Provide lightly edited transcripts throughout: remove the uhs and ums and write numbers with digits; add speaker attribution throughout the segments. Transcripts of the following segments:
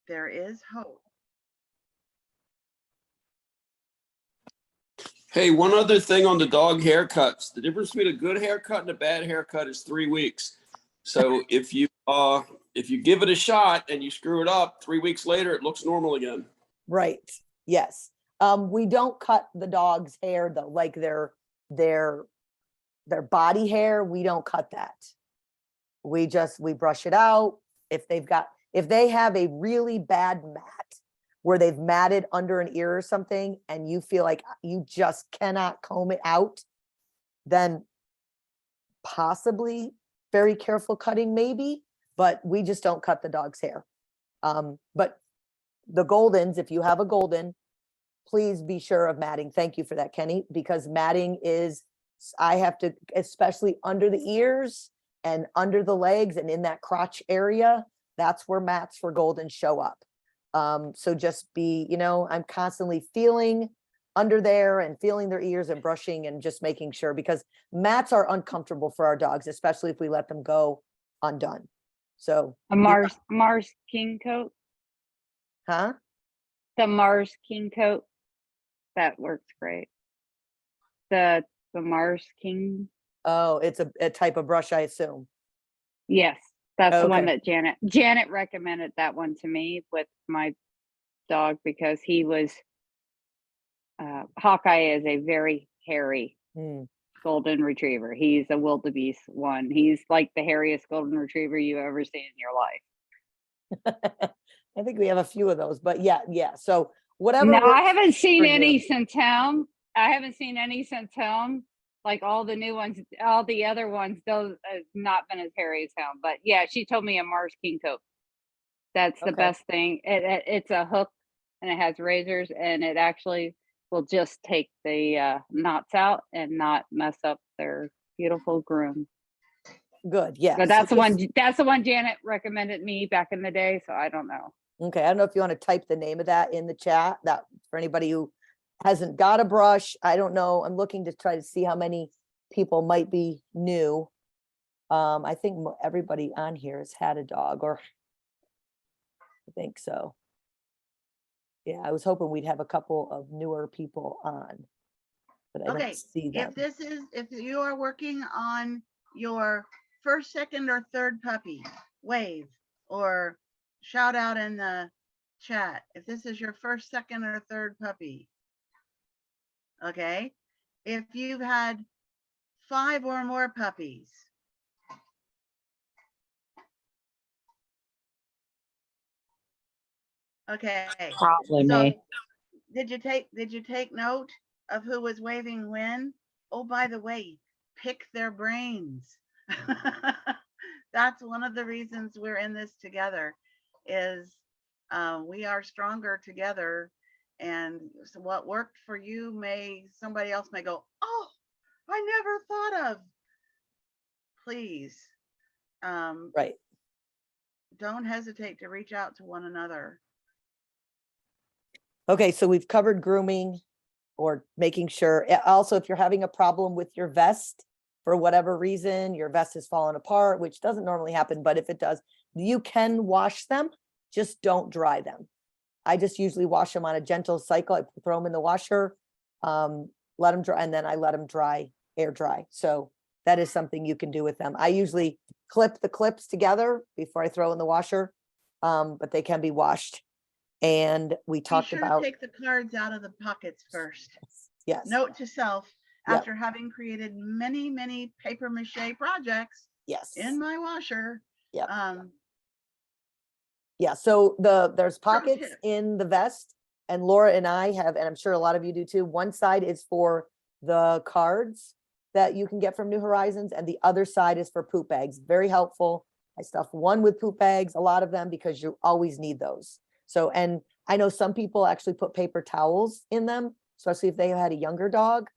Speaker 1: There is hope.
Speaker 2: Hey, one other thing on the dog haircuts. The difference between a good haircut and a bad haircut is 3 weeks. So if you give it a shot and you screw it up, 3 weeks later, it looks normal again.
Speaker 3: Right. Yes. We don't cut the dog's hair though, like their body hair. We don't cut that. We brush it out. If they have a really bad mat where they've matted under an ear or something, and you feel like you just cannot comb it out, then possibly very careful cutting maybe, but we just don't cut the dog's hair. But the Goldens, if you have a Golden, please be sure of matting. Thank you for that, Kenny, because matting is, I have to, especially under the ears and under the legs and in that crotch area, that's where mats for Golden show up. So just be, I'm constantly feeling under there and feeling their ears and brushing and just making sure, because mats are uncomfortable for our dogs, especially if we let them go undone. So
Speaker 4: a Mars King coat.
Speaker 3: Huh?
Speaker 4: The Mars King coat. That works great. The Mars King.
Speaker 3: Oh, it's a type of brush, I assume.
Speaker 4: Yes, that's the one
Speaker 3: Okay.
Speaker 4: that Janet recommended that one to me with my dog, because he was Hawkeye is a very hairy golden retriever. He's a wildebeest one. He's like the hairiest golden retriever you ever seen in your life.
Speaker 3: I think we have a few of those, but yeah. So whatever.
Speaker 4: No, I haven't seen
Speaker 3: for
Speaker 4: any
Speaker 3: you.
Speaker 4: since him. I haven't seen any since him. Like all the new ones, all the other ones, those have not been as hairy as him. But yeah, she told me a Mars King coat. That's the
Speaker 3: Okay.
Speaker 4: best thing. It's a hook and it has razors, and it actually will just take the knots out and not mess up their beautiful groom.
Speaker 3: Good. Yeah.
Speaker 4: But that's the one. That's the one Janet recommended me back in the day. So I don't know.
Speaker 3: Okay. I don't know if you want to type the name of that in the chat, that for anybody who hasn't got a brush. I don't know. I'm looking to try to see how many people might be new. I think everybody on here has had a dog, or I think so. Yeah, I was hoping we'd have a couple of newer people on, but I don't see them.
Speaker 1: If you are working on your first, second, or third puppy, wave or shout out in the chat. If this is your first, second, or third puppy, okay. If you've had 5 or more puppies, okay.
Speaker 5: Probably me.
Speaker 1: Did you take note of who was waving when? Oh, by the way, pick their brains. That's one of the reasons we're in this together, is we are stronger together. And so what worked for you somebody else may go, oh, I never thought of. Please,
Speaker 3: Right.
Speaker 1: don't hesitate to reach out to one another.
Speaker 3: Okay, so we've covered grooming or making sure. Also, if you're having a problem with your vest for whatever reason, your vest has fallen apart, which doesn't normally happen, but if it does, you can wash them, just don't dry them. I just usually wash them on a gentle cycle. I throw them in the washer, let them dry, and then I let them dry, air dry. So that is something you can do with them. I usually clip the clips together before I throw in the washer, but they can be washed. And we talked
Speaker 1: Be sure
Speaker 3: about,
Speaker 1: to take the cards out of the pockets first.
Speaker 3: yes,
Speaker 1: Note to self,
Speaker 3: Yep.
Speaker 1: after having created many, many paper mache projects
Speaker 3: yes,
Speaker 1: in my washer.
Speaker 3: Yep. Yeah, so there's pockets
Speaker 1: tip.
Speaker 3: in the vest, and Laura and I have, and I'm sure a lot of you do too. One side is for the cards that you can get from New Horizons, and the other side is for poop bags. Very helpful. I stuff one with poop bags, a lot of them, because you always need those. So, and I know some people actually put paper towels in them, especially if they had a younger dog.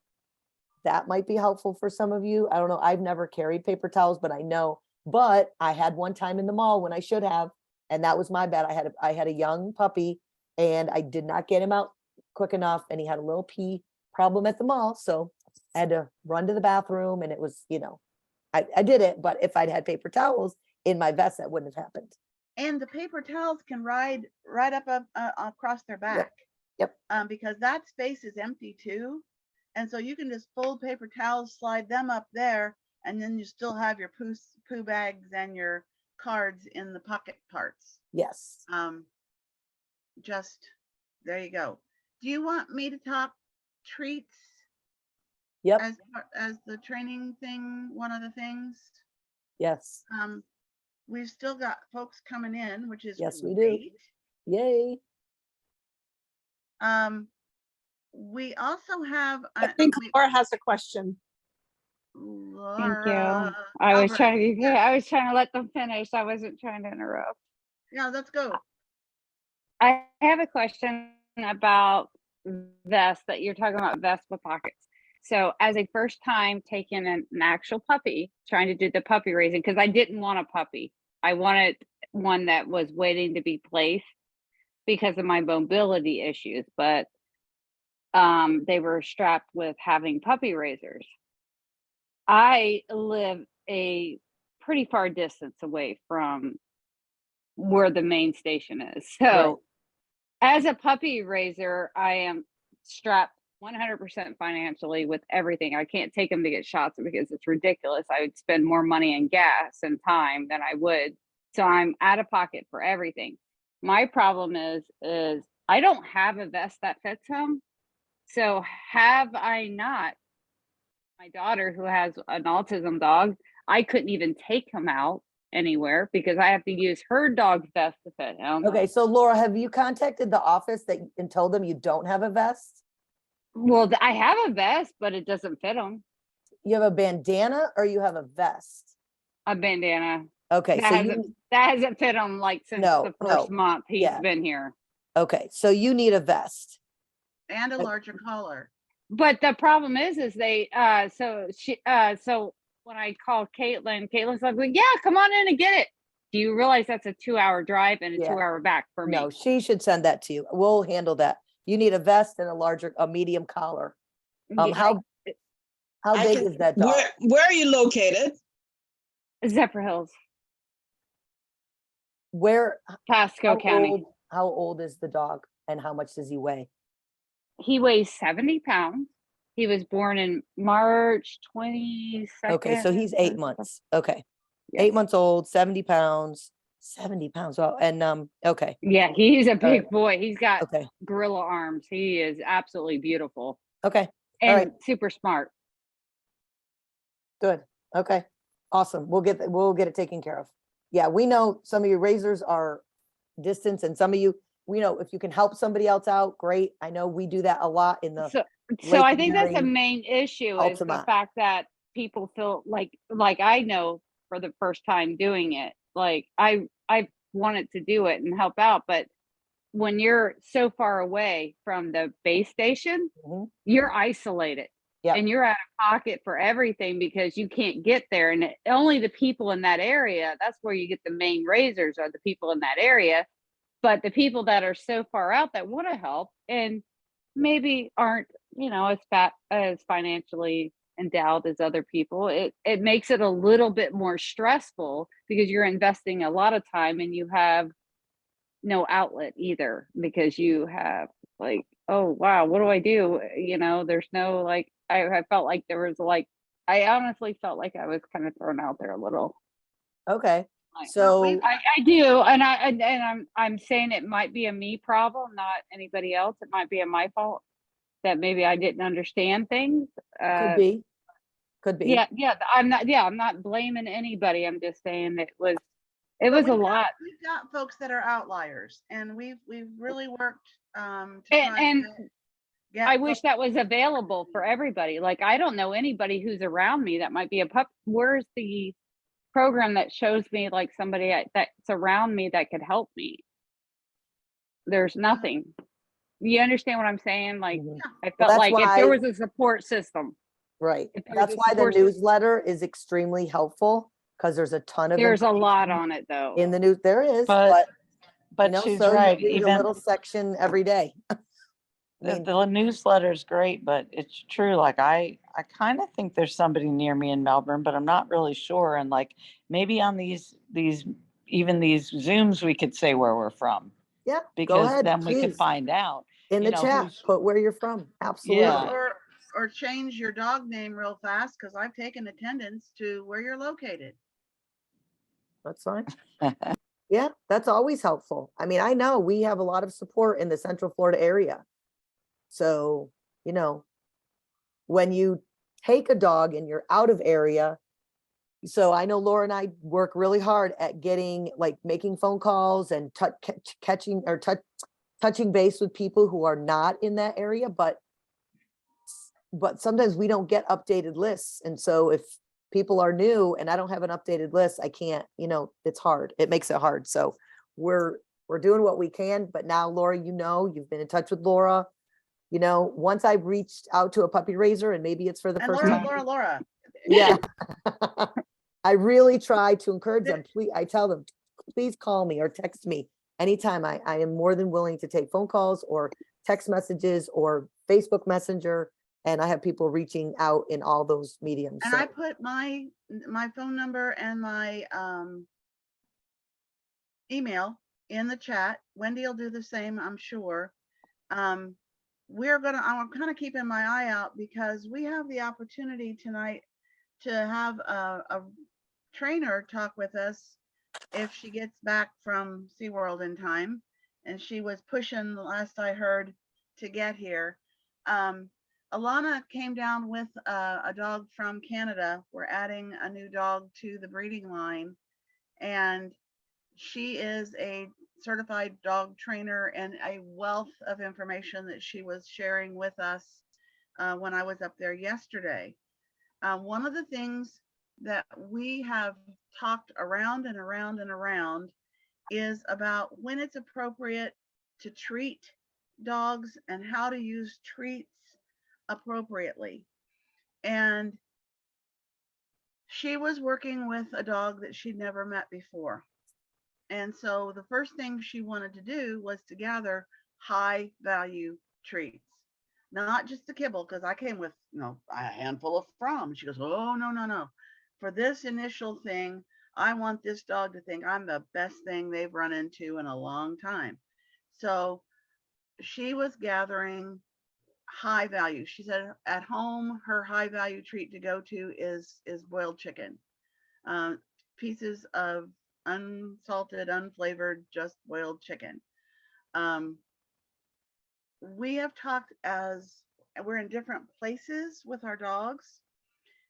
Speaker 3: That might be helpful for some of you. I don't know. I've never carried paper towels, but I know. But I had one time in the mall when I should have, and that was my bad. I had a young puppy, and I did not get him out quick enough, and he had a little pee problem at the mall. So I had to run to the bathroom, and it was, I did it. But if I'd had paper towels in my vest, that wouldn't have happened.
Speaker 1: And the paper towels can ride right up across their back.
Speaker 3: Yep.
Speaker 1: Because that space is empty too. And so you can just fold paper towels, slide them up there, and then you still have your poo bags and your cards in the pocket parts.
Speaker 3: Yes.
Speaker 1: Just there you go. Do you want me to talk treats
Speaker 3: Yep.
Speaker 1: as the training thing, one of the things?
Speaker 3: Yes.
Speaker 1: We've still got folks coming in, which is
Speaker 3: Yes, we do.
Speaker 1: great.
Speaker 3: Yay.
Speaker 1: We also have
Speaker 5: I think Laura has a question.
Speaker 4: Thank you.
Speaker 1: Laura
Speaker 4: I was
Speaker 1: Albert.
Speaker 4: trying to,
Speaker 1: Yeah,
Speaker 4: I was trying to let them finish. I wasn't trying to interrupt.
Speaker 1: yeah, let's go.
Speaker 4: I have a question about vests that you're talking about, vests with pockets. So as a first time taking an actual puppy, trying to do the puppy raising, because I didn't want a puppy. I wanted one that was waiting to be placed because of my mobility issues, but they were strapped with having puppy raisers. I live a pretty far distance away from where the main station is. So as a puppy raiser, I am strapped 100% financially with everything. I can't take them to get shots because it's ridiculous. I would spend more money in gas and time than I would. So I'm out of pocket for everything. My problem is I don't have a vest that fits him. So have I not, my daughter who has an autism dog, I couldn't even take him out anywhere because I have to use her dog's vest to fit him.
Speaker 3: Okay, so Laura, have you contacted the office and told them you don't have a vest?
Speaker 4: Well, I have a vest, but it doesn't fit him.
Speaker 3: You have a bandana or you have a vest?
Speaker 4: A bandana.
Speaker 3: Okay,
Speaker 4: That
Speaker 3: so
Speaker 4: hasn't fit him like since the first month he's been here.
Speaker 3: Okay, so you need a vest.
Speaker 1: And a larger collar.
Speaker 4: But the problem is they so when I called Caitlin's like, well, yeah, come on in and get it. Do you realize that's a 2-hour drive and a 2-hour back for me?
Speaker 3: No, she should send that to you. We'll handle that. You need a vest and a medium collar. How big is that dog?
Speaker 6: Where are you located?
Speaker 4: Zephyr Hills.
Speaker 3: Where?
Speaker 4: Pasco County.
Speaker 3: How old is the dog and how much does he weigh?
Speaker 4: He weighs 70 pounds. He was born in March 22nd.
Speaker 3: Okay, so he's 8 months. Okay.
Speaker 4: Yes.
Speaker 3: 8 months old, 70 pounds. 70 pounds. Oh, and okay.
Speaker 4: Yeah, he's a big boy. He's got
Speaker 3: Okay.
Speaker 4: gorilla arms. He is absolutely beautiful.
Speaker 3: Okay.
Speaker 4: And super smart.
Speaker 3: Good. Okay. Awesome. We'll get it taken care of. Yeah, we know some of your raisers are distance and some of you, we know if you can help somebody else out, great. I know we do that a lot in the
Speaker 4: So I think that's the main issue is the
Speaker 3: Ultima.
Speaker 4: fact that people feel like I know for the first time doing it, like I wanted to do it and help out, but when you're so far away from the base station, you're isolated. And you're out of pocket for everything because you can't get there. And only the people in that area, that's where you get the main raisers, are the people in that area. But the people that are so far out that want to help and maybe aren't, as financially endowed as other people, it makes it a little bit more stressful because you're investing a lot of time and you have no outlet either because you have like, oh wow, what do I do? There's no I felt like there was I honestly felt like I was kind of thrown out there a little.
Speaker 3: Okay.
Speaker 4: Like,
Speaker 3: So
Speaker 4: I do, and I'm saying it might be a me problem, not anybody else. It might be my fault that maybe I didn't understand things.
Speaker 3: could be.
Speaker 4: Yeah. I'm not blaming anybody. I'm just saying it was a lot.
Speaker 1: We've got folks that are outliers, and we've really worked
Speaker 4: I wish that was available for everybody. Like, I don't know anybody who's around me that might be a pup. Where's the program that shows me like somebody that's around me that could help me? There's nothing. You understand what I'm saying? Like, I felt like if there was a support system.
Speaker 3: Right. That's why the newsletter is extremely helpful because there's a ton of
Speaker 4: There's a lot on it though.
Speaker 3: in the news. There is,
Speaker 5: but she's
Speaker 3: so
Speaker 5: right.
Speaker 3: You read a little section every day.
Speaker 5: The newsletter is great, but it's true. Like I kind of think there's somebody near me in Melbourne, but I'm not really sure. And like maybe on these even these Zooms, we could say where we're from,
Speaker 3: Yeah, go
Speaker 5: because
Speaker 3: ahead,
Speaker 5: then we could
Speaker 3: please.
Speaker 5: find out.
Speaker 3: In
Speaker 5: you
Speaker 3: the
Speaker 5: know,
Speaker 3: chat,
Speaker 5: who's-
Speaker 3: put where you're from. Absolutely.
Speaker 5: Yeah.
Speaker 1: Or change your dog name real fast, because I've taken attendance to where you're located.
Speaker 3: That's fine. Yeah, that's always helpful. I mean, I know we have a lot of support in the Central Florida area. So, you know, when you take a dog and you're out of area, so I know Laura and I work really hard at getting, like, making phone calls and touching base with people who are not in that area, but sometimes we don't get updated lists. And so if people are new and I don't have an updated list, I can't, you know, it's hard. It makes it hard. So we're doing what we can. But now, Laura, you know, you've been in touch with Laura. You know, once I reached out to a puppy raiser, and maybe it's for the
Speaker 1: And
Speaker 3: first
Speaker 1: Laura,
Speaker 3: time.
Speaker 1: Laura.
Speaker 3: Yeah. I really try to encourage them. Please, I tell them, please call me or text me anytime. I am more than willing to take phone calls or text messages or Facebook Messenger. And I have people reaching out in all those mediums.
Speaker 1: And
Speaker 3: So
Speaker 1: I put my phone number and my email in the chat. Wendy will do the same, I'm sure. I'm kind of keeping my eye out, because we have the opportunity tonight to have a trainer talk with us if she gets back from SeaWorld in time. And she was pushing, the last I heard, to get here. Alanna came down with a dog from Canada. We're adding a new dog to the breeding line, and she is a certified dog trainer and a wealth of information that she was sharing with us when I was up there yesterday. One of the things that we have talked around and around and around is about when it's appropriate to treat dogs and how to use treats appropriately. And she was working with a dog that she'd never met before. And so the first thing she wanted to do was to gather high value treats, not just the kibble, because I came with, you know, a handful of Fromm. She goes, oh, no, no, no. For this initial thing, I want this dog to think I'm the best thing they've run into in a long time. So she was gathering high value. She said at home, her high value treat to go to is boiled chicken. Pieces of unsalted, unflavored, just boiled chicken. We have talked, as we're in different places with our dogs,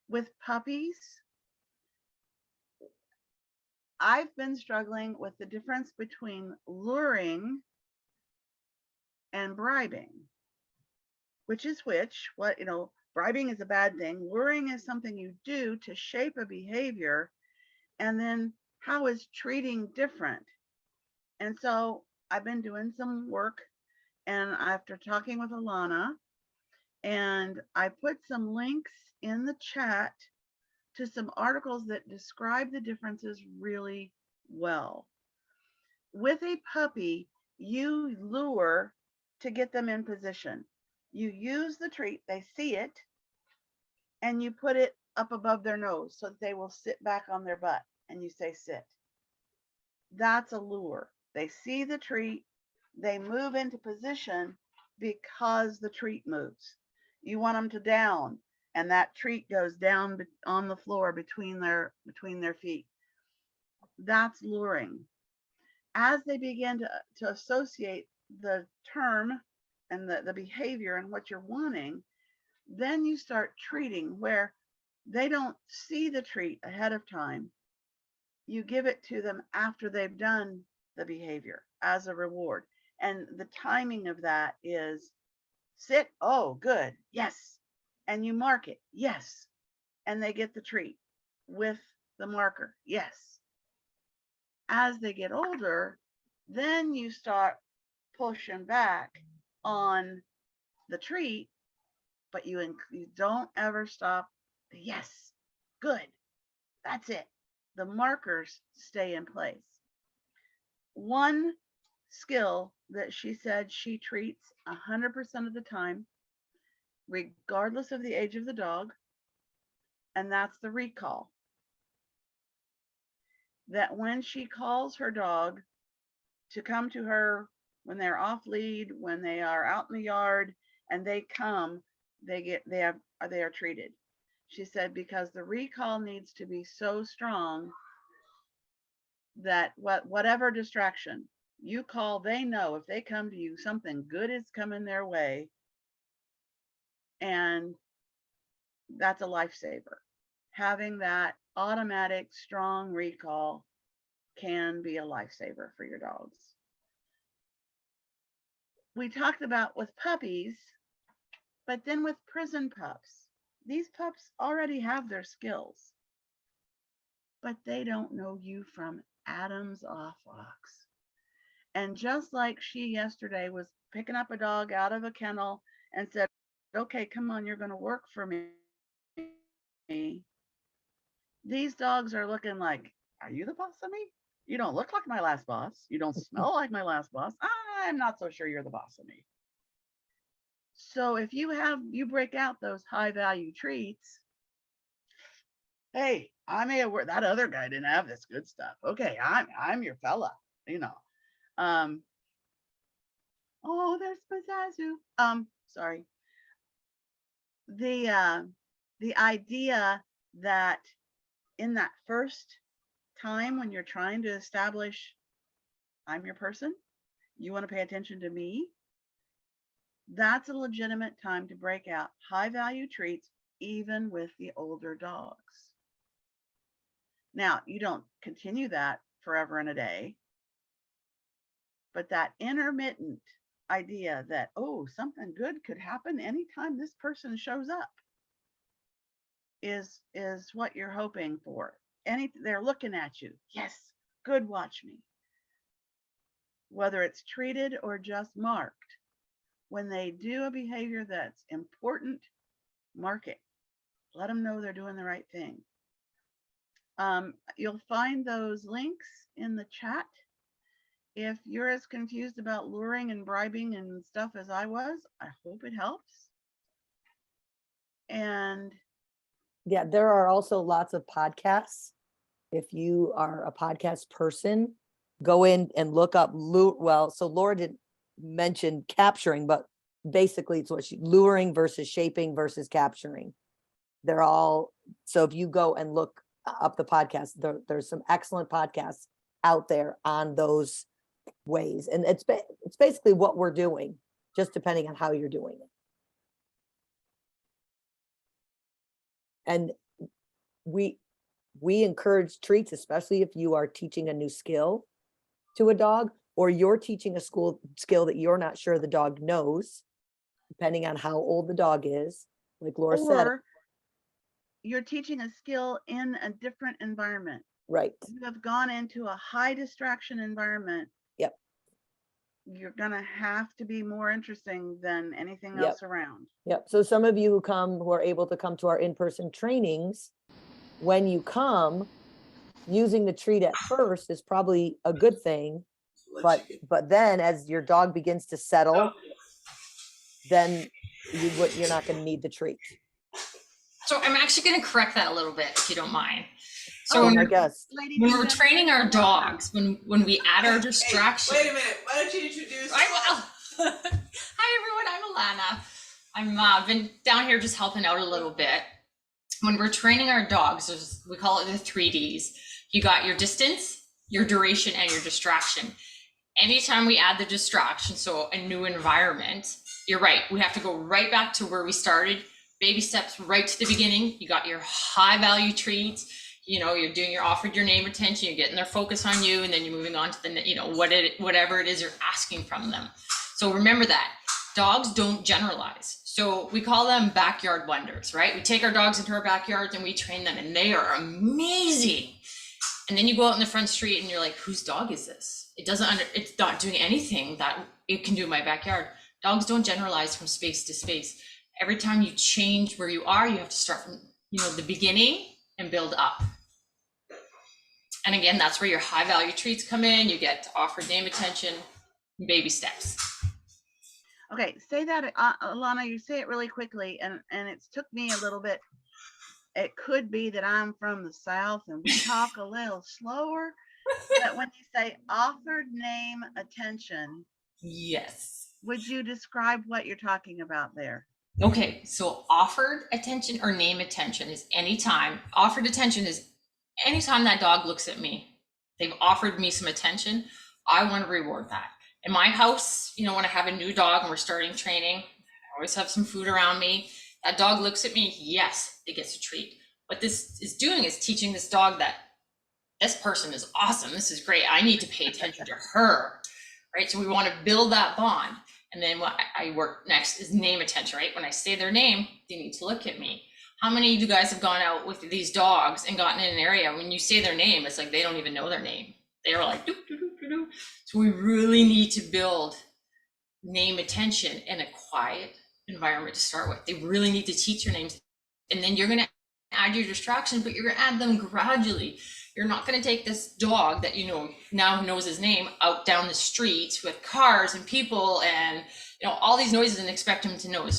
Speaker 1: with puppies. I've been struggling with the difference between luring and bribing. Which is which? What, you know, bribing is a bad thing. Luring is something you do to shape a behavior. And then how is treating different? And so I've been doing some work, and after talking with Alanna, and I put some links in the chat to some articles that describe the differences really well. With a puppy, you lure to get them in position. You use the treat, they see it, and you put it up above their nose so that they will sit back on their butt, and you say sit. That's a lure. They see the treat, they move into position because the treat moves. You want them to down, and that treat goes down on the floor between their feet. That's luring. As they begin to associate the term and the behavior and what you're wanting, then you start treating, where they don't see the treat ahead of time. You give it to them after they've done the behavior as a reward. And the timing of that is sit, oh, good, yes. And you mark it, yes. And they get the treat with the marker, yes. As they get older, then you start pushing back on the treat, but you don't ever stop the yes, good, that's it. The markers stay in place. One skill that she said she treats 100% of the time, regardless of the age of the dog, and that's the recall. that when she calls her dog to come to her when they're off lead, when they are out in the yard and they come, they are treated. She said, because the recall needs to be so strong that whatever distraction you call, they know if they come to you, something good is coming their way. And that's a lifesaver. Having that automatic strong recall can be a lifesaver for your dogs. We talked about with puppies, but then with prison pups, these pups already have their skills, but they don't know you from Adam's off box. And just like she yesterday was picking up a dog out of a kennel and said, okay, come on, you're going to work for me. These dogs are looking like, are you the boss of me? You don't look like my last boss. You don't smell like my last boss. I'm not so sure you're the boss of me. So if you break out those high value treats, hey, I may have that other guy didn't have this good stuff. Okay, I'm your fella, you know. Oh, there's Pizazu. Sorry. The idea that in that first time when you're trying to establish, I'm your person, you want to pay attention to me, that's a legitimate time to break out high value treats, even with the older dogs. Now, you don't continue that forever and a day, but that intermittent idea that, oh, something good could happen anytime this person shows up is what you're hoping for. They're looking at you. Yes, good, watch me. Whether it's treated or just marked, when they do a behavior that's important, mark it. Let them know they're doing the right thing. You'll find those links in the chat. If you're as confused about luring and bribing and stuff as I was, I hope it helps. And
Speaker 3: yeah, there are also lots of podcasts. If you are a podcast person, go in and look up so Laura didn't mention capturing, but basically it's what luring versus shaping versus capturing. They're all, so if you go and look up the podcast, there's some excellent podcasts out there on those ways. And it's basically what we're doing, just depending on how you're doing it. And we encourage treats, especially if you are teaching a new skill to a dog, or you're teaching a skill that you're not sure the dog knows, depending on how old the dog is. Like Laura said,
Speaker 1: you're teaching a skill in a different environment.
Speaker 3: Right.
Speaker 1: You have gone into a high distraction environment.
Speaker 3: Yep.
Speaker 1: You're going to have to be more interesting than anything else around.
Speaker 3: Yep. So some of you who are able to come to our in-person trainings, when you come, using the treat at first is probably a good thing. But then as your dog begins to settle, then you're not going to need the treat.
Speaker 6: So I'm actually going to correct that a little bit, if you don't mind. So
Speaker 3: when
Speaker 6: we're training our dogs, when we add our distraction.
Speaker 7: Hey, wait a minute. Why don't you introduce?
Speaker 6: I will. Hi everyone. I'm Alanna. I've been down here just helping out a little bit. When we're training our dogs, we call it the 3Ds. You got your distance, your duration, and your distraction. Anytime we add the distraction, so a new environment, you're right. We have to go right back to where we started. Baby steps right to the beginning. You got your high value treats. You know, you're doing your offered your name attention. You're getting their focus on you, and then you're moving on to the, whatever it is you're asking from them. So remember that dogs don't generalize. So we call them backyard wonders, right? We take our dogs into our backyards and we train them, and they are amazing. And then you go out in the front street and you're like, whose dog is this? It's not doing anything that it can do in my backyard. Dogs don't generalize from space to space. Every time you change where you are, you have to start from, the beginning and build up. And again, that's where your high value treats come in. You get offered name attention, baby steps.
Speaker 1: Okay, say that, Alanna, you say it really quickly, and it took me a little bit. it could be that I'm from the South and we talk a little slower, but when you say offered name attention,
Speaker 6: Yes.
Speaker 1: would you describe what you're talking about there?
Speaker 6: Okay, so offered attention or name attention is anytime. Offered attention is anytime that dog looks at me. They've offered me some attention. I want to reward that. In my house, when I have a new dog and we're starting training, I always have some food around me. That dog looks at me, yes, it gets a treat. What this is doing is teaching this dog that this person is awesome. This is great. I need to pay attention to her, right? So we want to build that bond. And then what I work next is name attention, right? When I say their name, they need to look at me. How many of you guys have gone out with these dogs and gotten in an area when you say their name, it's like they don't even know their name. They are like, doo, doo, doo, doo, doo. So we really need to build name attention in a quiet environment to start with. They really need to teach your names. And then you're going to add your distractions, but you're going to add them gradually. You're not going to take this dog that now knows his name out down the street with cars and people and all these noises and expect him to know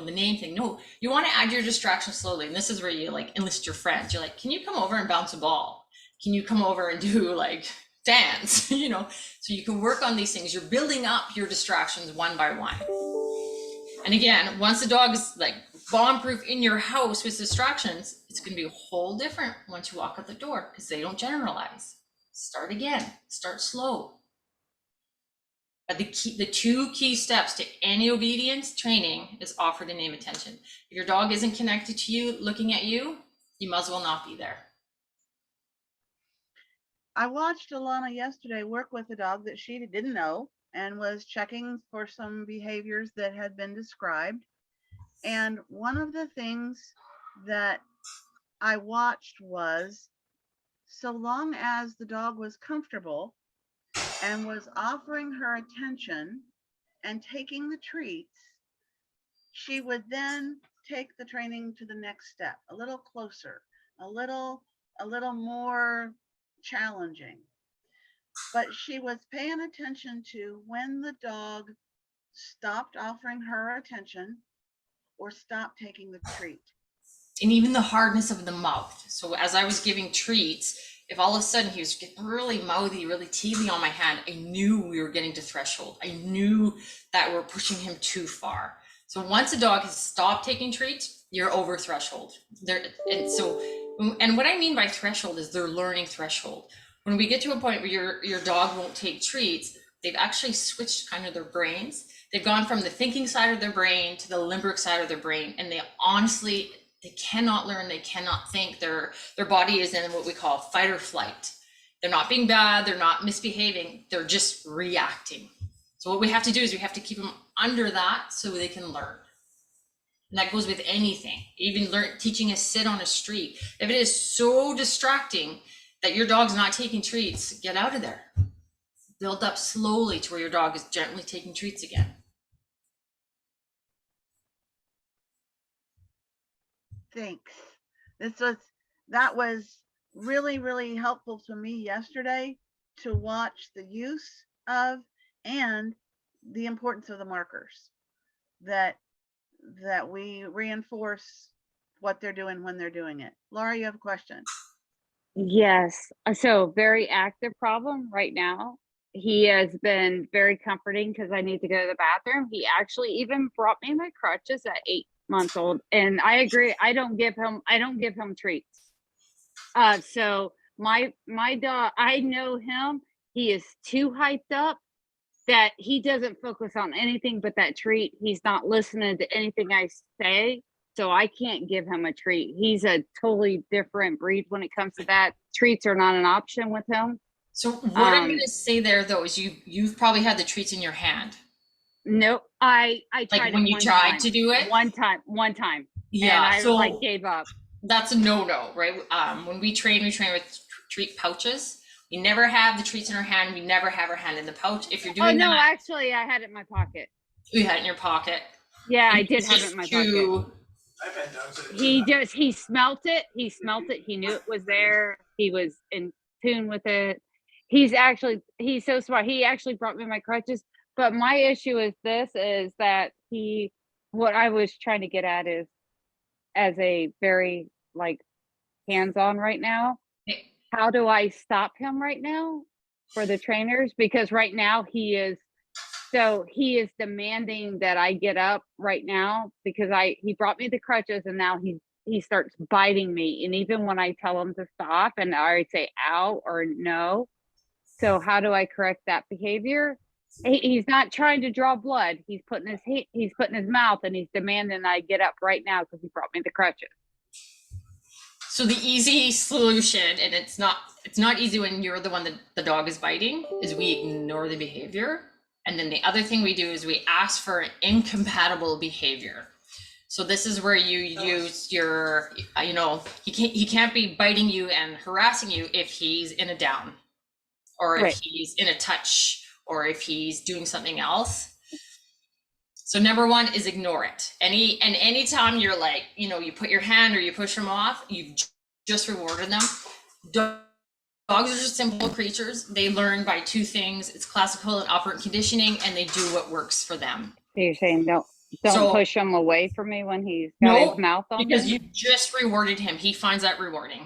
Speaker 6: the name thing. No, you want to add your distraction slowly. And this is where you enlist your friends. You're like, can you come over and bounce a ball? Can you come over and do dance? So you can work on these things. You're building up your distractions one by one. And again, once the dog is bomb-proof in your house with distractions, it's going to be a whole different once you walk out the door because they don't generalize. Start again. Start slow. But the two key steps to any obedience training is offer the name attention. If your dog isn't connected to you, looking at you, you might as well not be there.
Speaker 1: I watched Alanna yesterday work with a dog that she didn't know and was checking for some behaviors that had been described. And one of the things that I watched was, so long as the dog was comfortable and was offering her attention and taking the treats, she would then take the training to the next step, a little closer, a little more challenging. But she was paying attention to when the dog stopped offering her attention or stopped taking the treat.
Speaker 6: And even the hardness of the mouth. So as I was giving treats, if all of a sudden he was getting really mouthy, really teethy on my hand, I knew we were getting to threshold. I knew that we're pushing him too far. So once a dog has stopped taking treats, you're over threshold. And what I mean by threshold is they're learning threshold. When we get to a point where your dog won't take treats, they've actually switched kind of their brains. They've gone from the thinking side of their brain to the limbic side of their brain. And they cannot learn, they cannot think. Their body is in what we call fight or flight. They're not being bad, they're not misbehaving, they're just reacting. So what we have to do is we have to keep them under that so they can learn. And that goes with anything, even teaching a sit on a street. If it is so distracting that your dog's not taking treats, get out of there. Build up slowly to where your dog is gently taking treats again.
Speaker 1: Thanks. That was really, really helpful to me yesterday to watch the use of and the importance of the markers, that we reinforce what they're doing when they're doing it. Laura, you have a question?
Speaker 4: Yes. So very active problem right now. He has been very comforting because I need to go to the bathroom. He actually even brought me my crutches at 8 months old. And I agree. I don't give him treats. So my dog, I know him. He is too hyped up that he doesn't focus on anything but that treat. He's not listening to anything I say. So I can't give him a treat. He's a totally different breed when it comes to that. Treats are not an option with him.
Speaker 6: So what I'm going to say there though is you've probably had the treats in your hand.
Speaker 4: Nope. I tried
Speaker 6: when you tried to do it
Speaker 4: one time.
Speaker 6: Yeah.
Speaker 4: And I gave up.
Speaker 6: That's a no, right? When we train with treat pouches. We never have the treats in our hand. We never have our hand in the pouch. If you're doing that,
Speaker 4: actually I had it in my pocket.
Speaker 6: You had it in your pocket.
Speaker 4: Yeah, I did have it in my pocket. He smelt it. He knew it was there. He was in tune with it. He's so smart. He actually brought me my crutches. But my issue is that what I was trying to get at is, as a very like hands-on right now.
Speaker 6: Okay.
Speaker 4: How do I stop him right now for the trainers? Because right now he is demanding that I get up right now because he brought me the crutches and now he starts biting me. And even when I tell him to stop and I already say ow or no. So how do I correct that behavior? He's not trying to draw blood. He's putting his mouth and he's demanding I get up right now because he brought me the crutches.
Speaker 6: So the easy solution, and it's not easy when you're the one that the dog is biting, is we ignore the behavior. And then the other thing we do is we ask for an incompatible behavior. So this is where you use your, he can't be biting you and harassing you if he's in a down, or if he's in a touch, or if he's doing something else. So number one is ignore it. Anytime you're like, you put your hand or you push them off, you just rewarded them. Dogs are just simple creatures. They learn by two things. It's classical and operant conditioning, and they do what works for them.
Speaker 4: So you're saying don't push him away from me when he's got his mouth on
Speaker 6: because
Speaker 4: me?
Speaker 6: You just rewarded him. He finds that rewarding.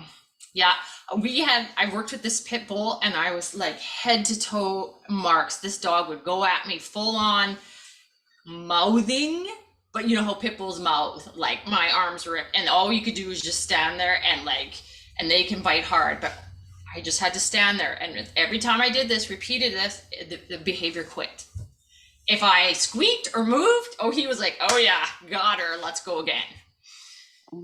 Speaker 6: Yeah, I worked with this pit bull and I was like head to toe marks. This dog would go at me full on mouthing, but you know how pit bulls mouth, like my arms were, and all you could do was just stand there and they can bite hard, but I just had to stand there. And every time I did this, repeated this, the behavior quit. If I squeaked or moved, he was like, oh yeah, got her, let's go again.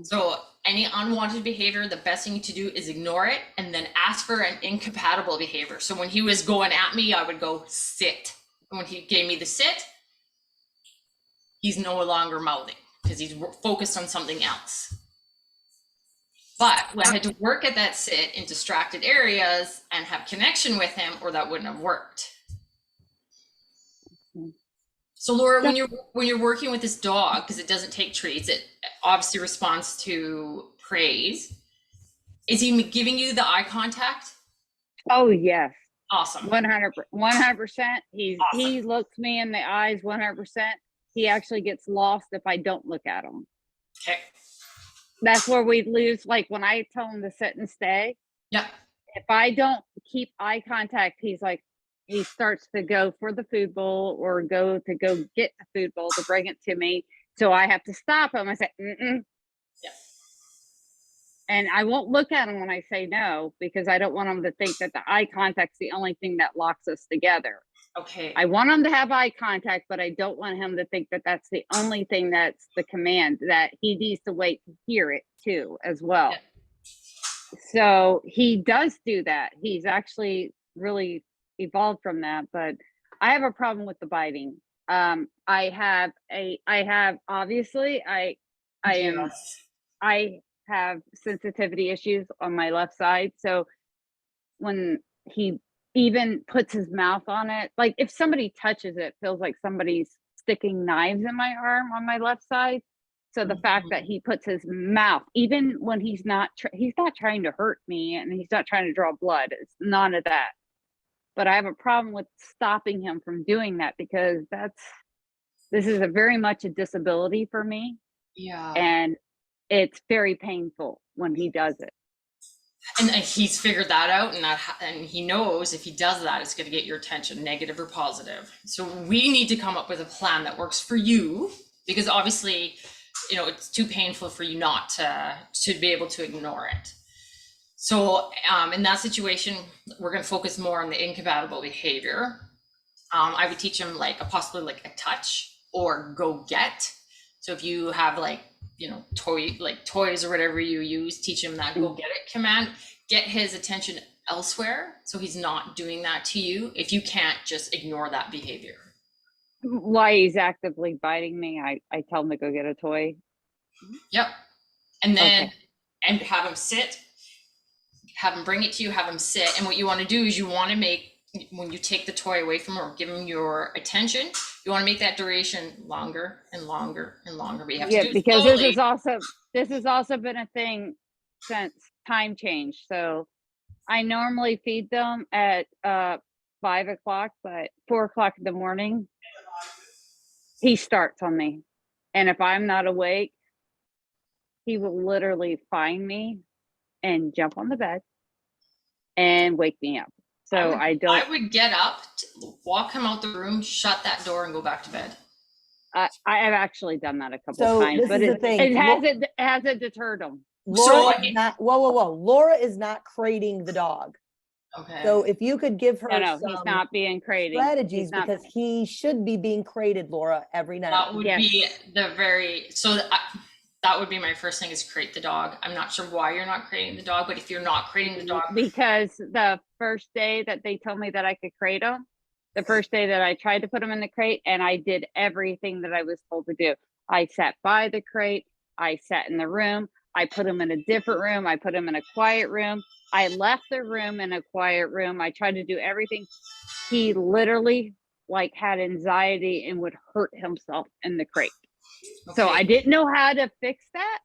Speaker 6: So any unwanted behavior, the best thing to do is ignore it and then ask for an incompatible behavior. So when he was going at me, I would go sit. And when he gave me the sit, he's no longer mouthing because he's focused on something else. But I had to work at that sit in distracted areas and have connection with him, or that wouldn't have worked. So Laura, when you're working with this dog, because it doesn't take treats, it obviously responds to praise. Is he giving you the eye contact?
Speaker 4: Oh yes.
Speaker 6: Awesome.
Speaker 4: 100%. Awesome. He looks me in the eyes 100%. He actually gets lost if I don't look at him.
Speaker 6: Okay.
Speaker 4: That's where we lose. Like when I tell him to sit and stay.
Speaker 6: Yeah.
Speaker 4: If I don't keep eye contact, he's like, he starts to go for the food bowl or go get the food bowl to bring it to me. So I have to stop him. I say, mm-mm.
Speaker 6: Yeah.
Speaker 4: And I won't look at him when I say no, because I don't want him to think that the eye contact's the only thing that locks us together.
Speaker 6: Okay.
Speaker 4: I want him to have eye contact, but I don't want him to think that that's the only thing that's the command, that he needs to wait to hear it too, as well. Yeah. So he does do that. He's actually really evolved from that, but I have a problem with the biting. I have sensitivity issues on my left side. So when he even puts his mouth on it, like if somebody touches it, feels like somebody's sticking knives in my arm on my left side. So the fact that he puts his mouth, even when he's not trying to hurt me and he's not trying to draw blood, it's none of that. But I have a problem with stopping him from doing that, because this is very much a disability for me.
Speaker 6: Yeah.
Speaker 4: And it's very painful when he does it.
Speaker 6: And he's figured that out, and he knows if he does that, it's going to get your attention, negative or positive. So we need to come up with a plan that works for you, because obviously, it's too painful for you not to be able to ignore it. So in that situation, we're going to focus more on the incompatible behavior. I would teach him possibly a touch or go get. So if you have toys or whatever you use, teach him that go get it command. Get his attention elsewhere, so he's not doing that to you. If you can't, just ignore that behavior.
Speaker 4: While he's actively biting me, I tell him to go get a toy.
Speaker 6: Yep. And then and have him sit. Have him bring it to you, have him sit. And what you want to do is you want to make, when you take the toy away from him or give him your attention, you want to make that duration longer and longer and longer. But you have to do it
Speaker 4: because
Speaker 6: slowly.
Speaker 4: this has also been a thing since time change. So I normally feed them at 5 o'clock, but 4 o'clock in the morning, he starts on me. And if I'm not awake, he will literally find me and jump on the bed and wake me up. So I
Speaker 6: would get up, walk him out the room, shut that door, and go back to bed.
Speaker 4: I have actually done that a couple
Speaker 3: So
Speaker 4: times,
Speaker 3: this
Speaker 4: but
Speaker 3: is the thing.
Speaker 4: it hasn't deterred him.
Speaker 3: Laura
Speaker 6: So
Speaker 3: is not, whoa. Laura is not crating the dog.
Speaker 6: Okay.
Speaker 3: So if you could give her
Speaker 4: No,
Speaker 3: some
Speaker 4: he's not being crazy.
Speaker 3: strategies, because he should be being crated, Laura, every night.
Speaker 6: That would be that would be my first thing, is crate the dog. I'm not sure why you're not crating the dog, but if you're not crating the dog.
Speaker 4: Because the first day that they told me that I could crate him, the first day that I tried to put him in the crate, and I did everything that I was told to do. I sat by the crate, I sat in the room, I put him in a different room, I put him in a quiet room, I left the room in a quiet room, I tried to do everything. He literally like had anxiety and would hurt himself in the crate.
Speaker 6: Okay.
Speaker 4: So I didn't know how to fix that.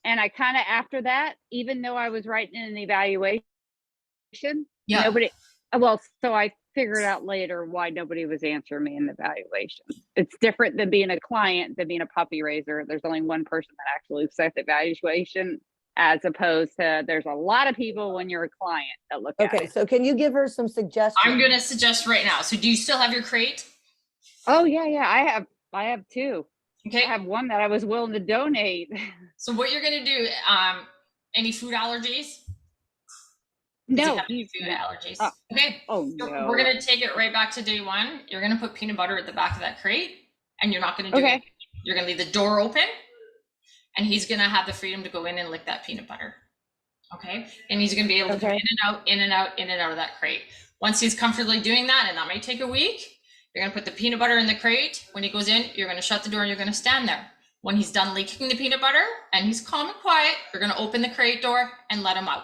Speaker 4: And I kind of, after that, even though I was writing an evaluation, so I figured out later why nobody was answering me in the evaluation. It's different than being a client, than being a puppy raiser. There's only one person that actually looks at the evaluation, as opposed to there's a lot of people when you're a client that look at it.
Speaker 3: Okay, so can you give her some suggestions?
Speaker 6: I'm going to suggest right now. So do you still have your crate?
Speaker 4: Oh yeah. I have two.
Speaker 6: Okay.
Speaker 4: I have one that I was willing to donate.
Speaker 6: So what you're going to do, any food allergies?
Speaker 4: No,
Speaker 6: he's food allergies. Okay.
Speaker 4: Oh
Speaker 6: So
Speaker 4: no.
Speaker 6: we're going to take it right back to day one. You're going to put peanut butter at the back of that crate, and you're not going to do it. You're going to leave the door open, and he's going to have the freedom to go in and lick that peanut butter. Okay. And he's going to be able to come in and out, in and out, in and out of that crate. Once he's comfortably doing that, and that might take a week, you're going to put the peanut butter in the crate. When he goes in, you're going to shut the door and you're going to stand there. When he's done licking the peanut butter and he's calm and quiet, you're going to open the crate door and let him out.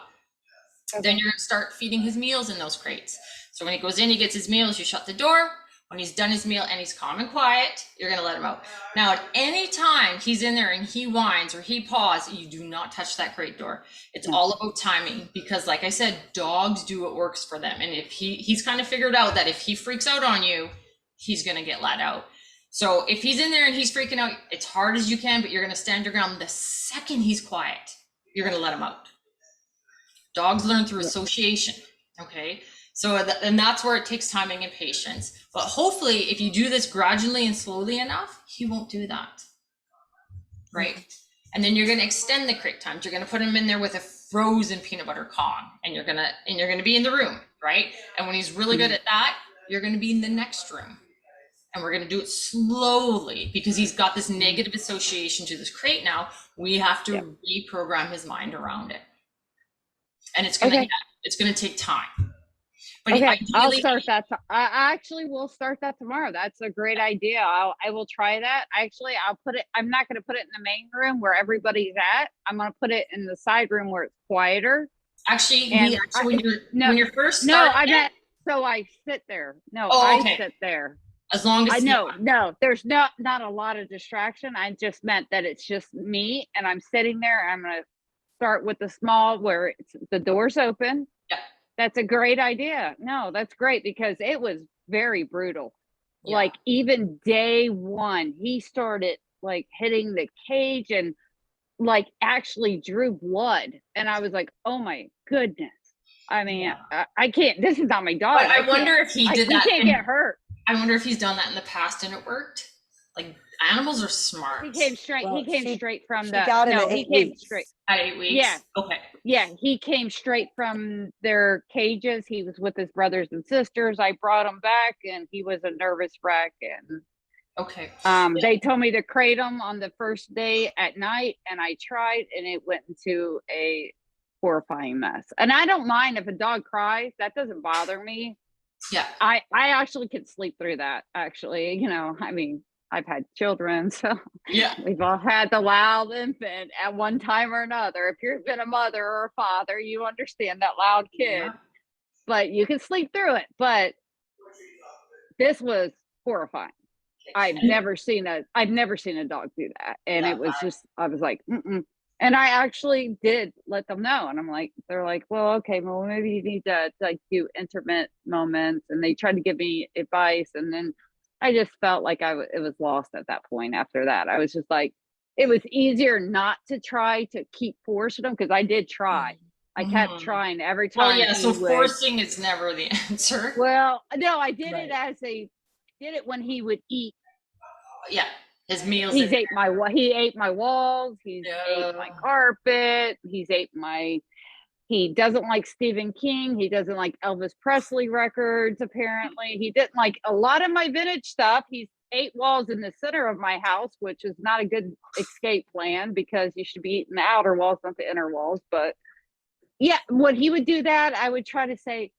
Speaker 6: Then you're going to start feeding his meals in those crates. So when he goes in, he gets his meals, you shut the door. When he's done his meal and he's calm and quiet, you're going to let him out. Now, at any time he's in there and he whines or he paws, you do not touch that crate door. It's all about timing, because like I said, dogs do what works for them. And if he's kind of figured out that if he freaks out on you, he's going to get let out. So if he's in there and he's freaking out, it's hard as you can, but you're going to stand your ground. The second he's quiet, you're going to let him out. Dogs learn through association. Okay. So, and that's where it takes timing and patience. But hopefully if you do this gradually and slowly enough, he won't do that. Right. And then you're going to extend the crate times. You're going to put him in there with a frozen peanut butter Kong, and you're going to be in the room. Right. And when he's really good at that, you're going to be in the next room. And we're going to do it slowly, because he's got this negative association to this crate now. We have to reprogram his mind around it. And it's going to take time. But
Speaker 4: I'll start that. I actually will start that tomorrow. That's a great idea. I will try that. Actually, I'm not going to put it in the main room where everybody's at. I'm going to put it in the side room where it's quieter.
Speaker 6: Actually, when you're first starting,
Speaker 4: so I sit there. No,
Speaker 6: I
Speaker 4: sit there.
Speaker 6: As long as
Speaker 4: no, there's not a lot of distraction. I just meant that it's just me, and I'm sitting there. I'm going to start with the small where the door's open.
Speaker 6: Yeah.
Speaker 4: That's a great idea. No, that's great, because it was very brutal. Yeah. Like even day one, he started like hitting the cage and like actually drew blood. And I was like, oh my goodness. I mean, I can't, this is not my dog.
Speaker 6: But I wonder if he did that.
Speaker 4: He can't get hurt.
Speaker 6: I wonder if he's done that in the past and it worked. Like, animals are smart.
Speaker 4: He came straight.
Speaker 3: Well,
Speaker 4: he came straight from the.
Speaker 3: got him
Speaker 4: no,
Speaker 3: at
Speaker 4: he
Speaker 3: 8
Speaker 4: came
Speaker 3: weeks.
Speaker 4: straight.
Speaker 6: At 8 weeks.
Speaker 4: Yeah.
Speaker 6: Okay.
Speaker 4: Yeah, he came straight from their cages. He was with his brothers and sisters. I brought him back, and he was a nervous wreck. And
Speaker 6: okay.
Speaker 4: They told me to crate him on the first day at night, and I tried, and it went into a horrifying mess. And I don't mind if a dog cries; that doesn't bother me.
Speaker 6: Yeah,
Speaker 4: I actually could sleep through that. Actually, you know, I mean, I've had children, so
Speaker 6: yeah,
Speaker 4: we've all had the loud infant at one time or another. If you've been a mother or a father, you understand that loud kid, but you can sleep through it. But this was horrifying. I've never seen a dog do that, and it was just, I was like, mm-mm. And I actually did let them know, and I'm like, they're like, well, okay, well, maybe you need to like do intermittent moments, and they tried to give me advice, and then I just felt like it was lost at that point. After that, I was just like, it was easier not to try to keep forcing them, because I did try. I kept
Speaker 6: Mhm.
Speaker 4: trying every time.
Speaker 6: Well, yeah,
Speaker 4: he
Speaker 6: so
Speaker 4: would-
Speaker 6: forcing is never the answer.
Speaker 4: Well, no, I did
Speaker 3: Right.
Speaker 4: did it when he would eat.
Speaker 6: Yeah, his meals.
Speaker 4: He ate my walls. He's ate my
Speaker 6: Yeah.
Speaker 4: carpet. He doesn't like Stephen King. He doesn't like Elvis Presley records. Apparently, he didn't like a lot of my vintage stuff. He's 8 walls in the center of my house, which is not a good escape plan, because you should be eating the outer walls, not the inner walls. But yeah, when he would do that, I would try to say,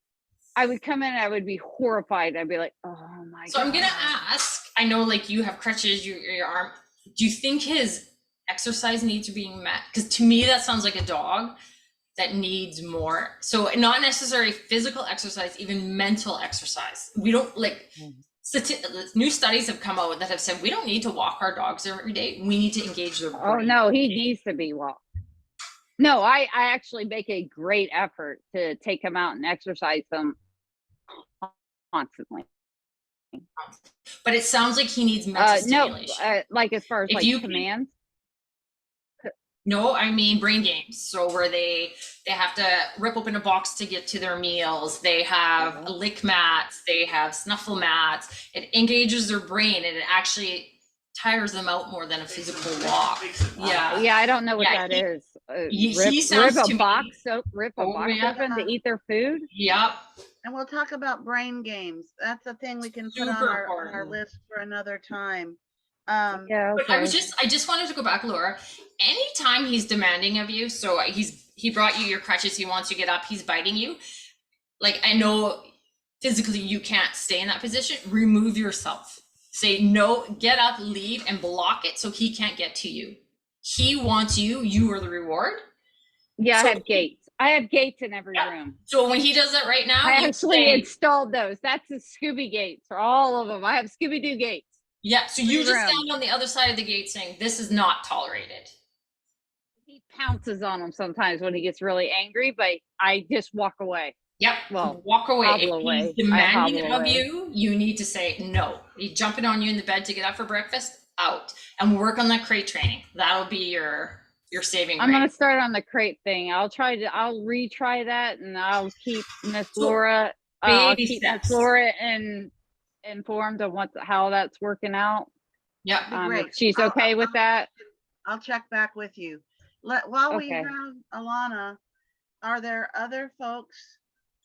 Speaker 4: I would come in and I would be horrified. I'd be like, oh my
Speaker 6: So
Speaker 4: God.
Speaker 6: I'm gonna ask. I know, like, you have crutches, your arm. Do you think his exercise needs being met? Because to me, that sounds like a dog that needs more. So not necessarily physical exercise, even mental exercise. We don't like. New studies have come out that have said we don't need to walk our dogs every day. We need to engage their brain.
Speaker 4: Oh no, he needs to be walked. No, I actually make a great effort to take him out and exercise him constantly.
Speaker 6: But it sounds like he needs mental stimulation.
Speaker 4: Like as far as
Speaker 6: If
Speaker 4: like
Speaker 6: you-
Speaker 4: commands.
Speaker 6: No, I mean brain games. So where they have to rip open a box to get to their meals. They have lick mats. They have snuffle mats. It engages their brain, and it actually tires them out more than a physical walk. Yeah.
Speaker 4: Yeah, I don't know what
Speaker 6: Yeah,
Speaker 4: that is.
Speaker 6: he sounds
Speaker 4: rip
Speaker 6: to
Speaker 4: a
Speaker 6: me-
Speaker 4: box
Speaker 6: Oh, yeah.
Speaker 4: open to eat their food.
Speaker 6: Yep.
Speaker 1: And we'll talk about brain games. That's a thing we can put on
Speaker 6: Super
Speaker 1: our
Speaker 6: important.
Speaker 1: list for another time.
Speaker 4: Yeah,
Speaker 6: But I
Speaker 4: okay.
Speaker 6: just wanted to go back, Laura. Anytime he's demanding of you, so he brought you your crutches, he wants you to get up, he's biting you. Like, I know physically you can't stay in that position. Remove yourself. Say no, get up, leave, and block it so he can't get to you. He wants you. You are the reward.
Speaker 4: Yeah,
Speaker 6: So-
Speaker 4: I have gates. I have gates in every
Speaker 6: Yeah.
Speaker 4: room.
Speaker 6: So when he does that right now,
Speaker 4: I
Speaker 6: you
Speaker 4: actually
Speaker 6: say,
Speaker 4: installed those. That's the Scooby gates for all of them. I have Scooby-Doo gates.
Speaker 6: yeah. So you just
Speaker 4: room.
Speaker 6: stand on the other side of the gate saying, "This is not tolerated."
Speaker 4: He pounces on them sometimes when he gets really angry, but I just walk away.
Speaker 6: Yep.
Speaker 4: Well,
Speaker 6: Walk away.
Speaker 4: hobble
Speaker 6: If
Speaker 4: away.
Speaker 6: he's demanding
Speaker 4: I
Speaker 6: it
Speaker 4: hobble
Speaker 6: of
Speaker 4: away.
Speaker 6: you, you need to say no. He's jumping on you in the bed to get up for breakfast, out. And work on that crate training. That'll be your saving
Speaker 4: I'm gonna
Speaker 6: grace.
Speaker 4: start on the crate thing. I'll retry that, and I'll keep Miss
Speaker 6: So,
Speaker 4: Laura.
Speaker 6: baby steps.
Speaker 4: Informed of how that's working out.
Speaker 6: Yep.
Speaker 1: Great.
Speaker 4: If she's
Speaker 1: I'll-
Speaker 4: okay with that.
Speaker 1: I'll check back with you. While we
Speaker 4: Okay.
Speaker 1: have Alanna, are there other folks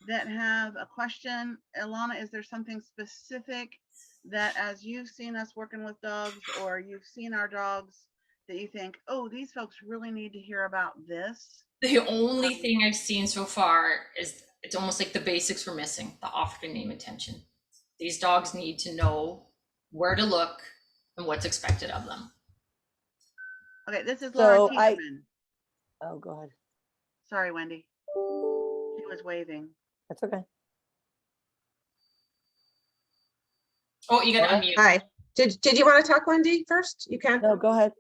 Speaker 1: that have a question? Alanna, is there something specific that, as you've seen us working with dogs, or you've seen our dogs, that you think, oh, these folks really need to hear about this?
Speaker 6: The only thing I've seen so far is it's almost like the basics were missing. The offer to name attention. These dogs need to know where to look and what's expected of them.
Speaker 1: Okay, this is Laura
Speaker 3: So
Speaker 1: Tiedemann.
Speaker 3: Oh, go ahead.
Speaker 1: Sorry, Wendy. She was waving.
Speaker 3: That's okay.
Speaker 6: Oh, you gotta unmute.
Speaker 7: Hi, did you want to talk, Wendy, first? You can.
Speaker 3: No, go ahead.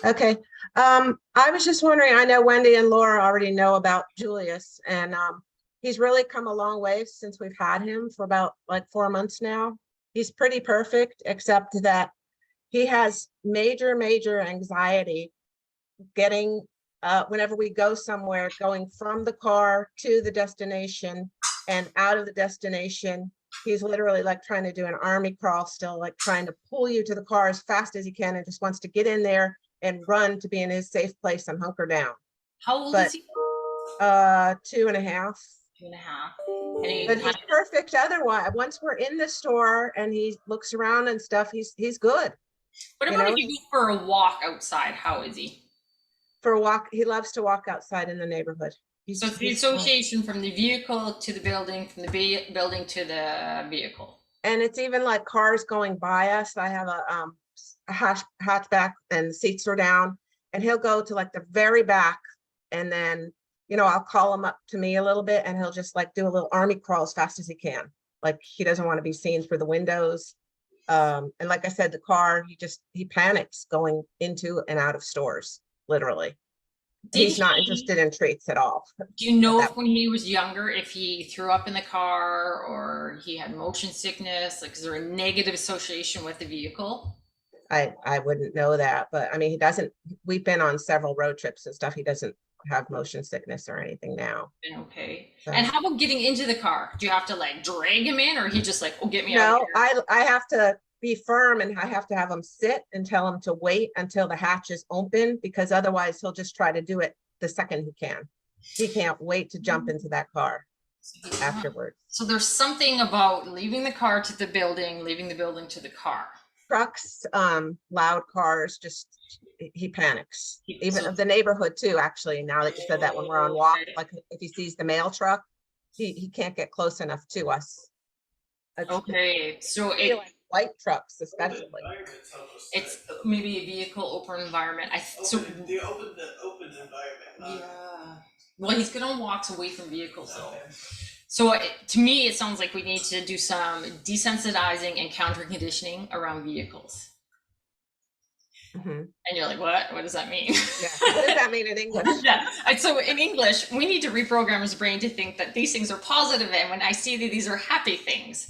Speaker 7: Okay. I was just wondering, I know Wendy and Laura already know about Julius, and he's really come a long way since we've had him for about like 4 months now. He's pretty perfect, except that he has major anxiety getting, whenever we go somewhere, going from the car to the destination and out of the destination. He's literally like trying to do an army crawl still, like trying to pull you to the car as fast as he can, and just wants to get in there and run to be in his safe place and hunker down.
Speaker 6: How old
Speaker 7: But-
Speaker 6: is he?
Speaker 7: 2.5.
Speaker 6: 2.5. And he
Speaker 7: But he's perfect otherwise. Once we're in the store and he looks around and stuff, he's good.
Speaker 6: what
Speaker 7: you
Speaker 6: about
Speaker 7: know?
Speaker 6: if you go for a walk outside? How is he?
Speaker 7: For a walk, he loves to walk outside in the neighborhood.
Speaker 6: So it's the association from the vehicle to the building, from the building to the vehicle.
Speaker 7: And it's even like cars going by us. I have a hatchback and the seats are down, and he'll go to like the very back, and then, you know, I'll call him up to me a little bit, and he'll just like do a little army crawl as fast as he can. Like he doesn't want to be seen through the windows. And like I said, the car, he panics going into and out of stores, literally. He's not interested in treats at all.
Speaker 6: Do you know
Speaker 7: that-
Speaker 6: if when he was younger, if he threw up in the car or he had motion sickness? Like, is there a negative association with the vehicle?
Speaker 7: I wouldn't know that, but I mean, he doesn't, we've been on several road trips and stuff. He doesn't have motion sickness or anything now.
Speaker 6: Okay.
Speaker 7: So-
Speaker 6: And how about getting into the car? Do you have to like drag him in, or he just like, oh, get me out of
Speaker 7: No,
Speaker 6: here?
Speaker 7: I have to be firm and I have to have him sit and tell him to wait until the hatch is open, because otherwise he'll just try to do it the second he can. He can't wait to jump into that car afterwards.
Speaker 6: So there's something about leaving the car to the building, leaving the building to the car.
Speaker 7: Trucks, loud cars, just, he panics. Even
Speaker 6: So-
Speaker 7: of the neighborhood too, actually, now that you said that, when we're on walk,
Speaker 6: Okay.
Speaker 7: like if he sees the mail truck, he can't get close enough to us. It's-
Speaker 6: Okay, so
Speaker 7: I feel like light trucks especially.
Speaker 6: it's maybe a vehicle open environment. So
Speaker 8: The open environment.
Speaker 6: yeah. Well, he's good on walks away from vehicles though. So to me, it sounds like we need to do some desensitizing and counter conditioning around vehicles.
Speaker 7: Mhm.
Speaker 6: And you're like, what? What does that mean?
Speaker 7: Yeah, what does that mean in English?
Speaker 6: Yeah. And so in English, we need to reprogram his brain to think that these things are positive, and when I see that these are happy things.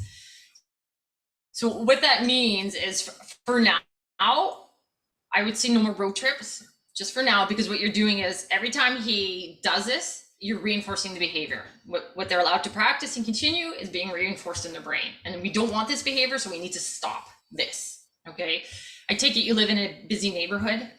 Speaker 6: So what that means is for now, I would say no more road trips, just for now, because what you're doing is every time he does this, you're reinforcing the behavior. What they're allowed to practice and continue is being reinforced in their brain. And we don't want this behavior, so we need to stop this, okay? I take it you live in a busy neighborhood?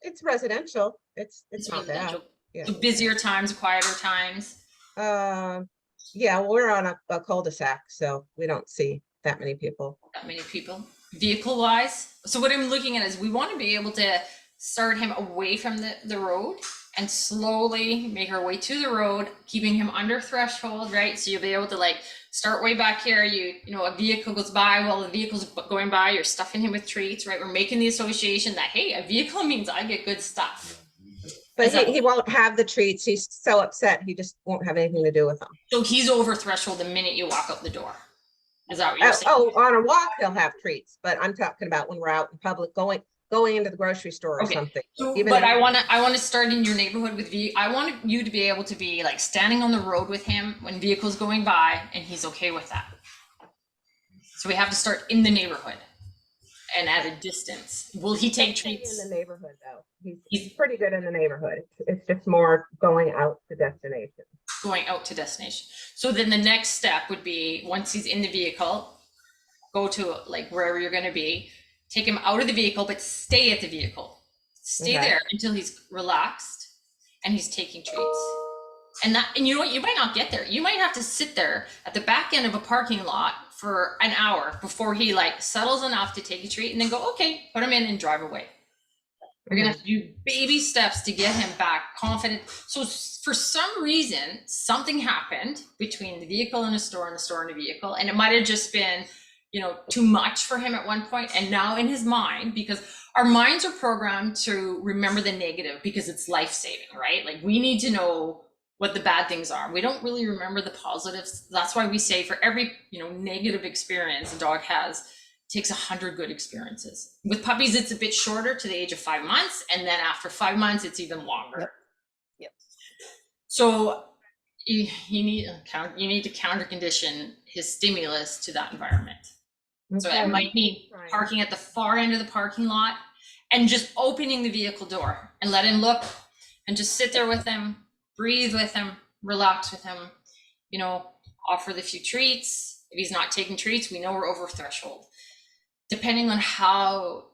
Speaker 7: It's residential. It's not bad.
Speaker 6: residential.
Speaker 7: Yeah.
Speaker 6: So busier times, quieter times.
Speaker 7: Yeah, we're on a cul-de-sac, so we don't see that many people.
Speaker 6: That many people. Vehicle wise, so what I'm looking at is we want to be able to start him away from the road and slowly make our way to the road, keeping him under threshold, right? So you'll be able to like start way back here. You know, a vehicle goes by, while the vehicle's going by, you're stuffing him with treats, right? We're making the association that, hey, a vehicle means I get good stuff.
Speaker 7: But
Speaker 6: Is that-
Speaker 7: he won't have the treats. He's so upset. He just won't have anything to do with them.
Speaker 6: So he's over threshold the minute you walk out the door. Is that what you're saying?
Speaker 7: Oh, on a walk, he'll have treats, but I'm talking about when we're out in public, going into the grocery store or
Speaker 6: Okay.
Speaker 7: something.
Speaker 6: So,
Speaker 7: Even
Speaker 6: but
Speaker 7: if-
Speaker 6: I want to start in your neighborhood with I want you to be able to be like standing on the road with him when vehicles going by, and he's okay with that. So we have to start in the neighborhood and at a distance. Will he take
Speaker 7: Stay
Speaker 6: treats?
Speaker 7: in the neighborhood though.
Speaker 6: He's-
Speaker 7: He's pretty good in the neighborhood. It's just more going out to destination.
Speaker 6: Going out to destination. So then the next step would be, once he's in the vehicle, go to like wherever you're going to be, take him out of the vehicle, but stay at the vehicle. Stay
Speaker 7: Okay.
Speaker 6: there until he's relaxed and he's taking treats. And you know what? You might not get there. You might have to sit there at the back end of a parking lot for an hour before he like settles enough to take a treat, and then go, okay, put him in and drive away. You're gonna have to do baby steps to get him back confident. So for some reason, something happened between the vehicle and a store and the store and a vehicle, and it might have just been, you know, too much for him at one point. And now in his mind, because our minds are programmed to remember the negative because it's life-saving, right? Like we need to know what the bad things are. We don't really remember the positives. That's why we say for every, you know, negative experience a dog has, it takes 100 good experiences. With puppies, it's a bit shorter to the age of 5 months. And then after 5 months, it's even longer.
Speaker 3: Yep.
Speaker 6: So you need to counter condition his stimulus to that environment. So it might mean
Speaker 7: Right.
Speaker 6: parking at the far end of the parking lot and just opening the vehicle door and let him look and just sit there with him, breathe with him, relax with him, you know, offer the few treats. If he's not taking treats, we know we're over threshold. Depending on how,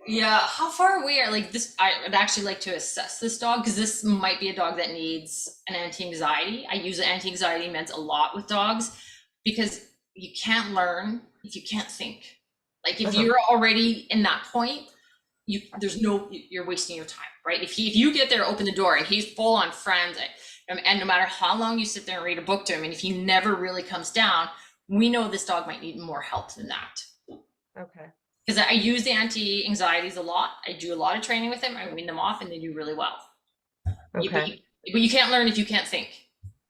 Speaker 6: yeah, how far away are like this, I would actually like to assess this dog because this might be a dog that needs an anti-anxiety. I use anti-anxiety meds a lot with dogs because you can't learn if you can't think. Like if you're already in that point, you're wasting your time, right? If you get there, open the door, and he's full on frantic, and no matter how long you sit there and read a book to him, and if he never really comes down, we know this dog might need more help than that.
Speaker 7: Okay.
Speaker 6: Because I use the anti-anxieties a lot. I do a lot of training with them. I wean them off, and they do really well.
Speaker 7: Okay.
Speaker 6: But you can't learn if you can't think.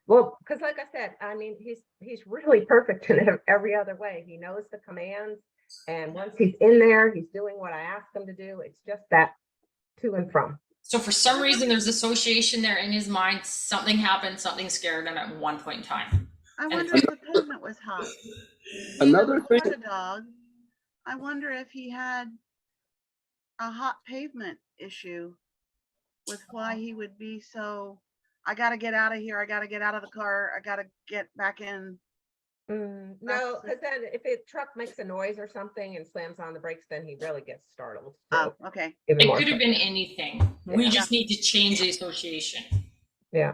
Speaker 7: Well, because like I said, I mean, he's really perfect in every other way. He knows the commands, and once he's in there, he's doing what I asked him to do. It's just that to and from.
Speaker 6: So for some reason, there's association there in his mind. Something happened, something scared him at one point in time.
Speaker 1: I wonder if the pavement was hot.
Speaker 2: Another
Speaker 1: Never
Speaker 2: thing,
Speaker 1: caught a dog I wonder if he had a hot pavement issue with why he would be so, I gotta get out of here, I gotta get out of the car, I gotta get back in.
Speaker 7: No, because then if a truck makes a noise or something and slams on the brakes, then he really gets startled.
Speaker 1: Oh,
Speaker 7: So
Speaker 1: okay.
Speaker 7: even
Speaker 6: It
Speaker 7: more
Speaker 6: could have
Speaker 7: so.
Speaker 6: been anything. We
Speaker 7: Yeah.
Speaker 6: just need to change the association.
Speaker 7: Yeah.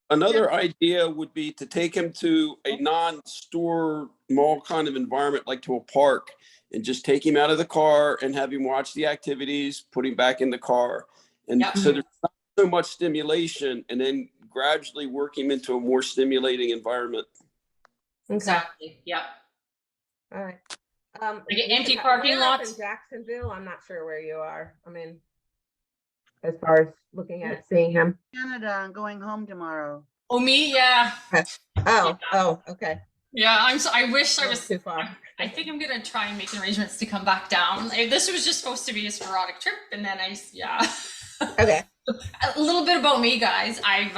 Speaker 2: Another idea would be to take him to a non-store mall kind of environment, like to a park, and just take him out of the car and have him watch the activities, put him back in the car. And
Speaker 6: Yep.
Speaker 2: so there's not so much stimulation, and then gradually work him into a more stimulating environment.
Speaker 7: Okay.
Speaker 6: Exactly. Yep.
Speaker 7: All right.
Speaker 6: Like
Speaker 7: you
Speaker 6: empty
Speaker 7: can-
Speaker 6: parking
Speaker 7: we're up
Speaker 6: lots.
Speaker 7: in Jacksonville. I'm not sure where you are. I mean, as far as looking at seeing him.
Speaker 1: Canada and going home tomorrow.
Speaker 6: Oh, me? Yeah.
Speaker 7: Oh, okay.
Speaker 6: Yeah. I wish I was
Speaker 7: too far.
Speaker 6: I think I'm gonna try and make arrangements to come back down. This was just supposed to be a sporadic trip, and then yeah.
Speaker 7: Okay.
Speaker 6: A little bit about me, guys. I've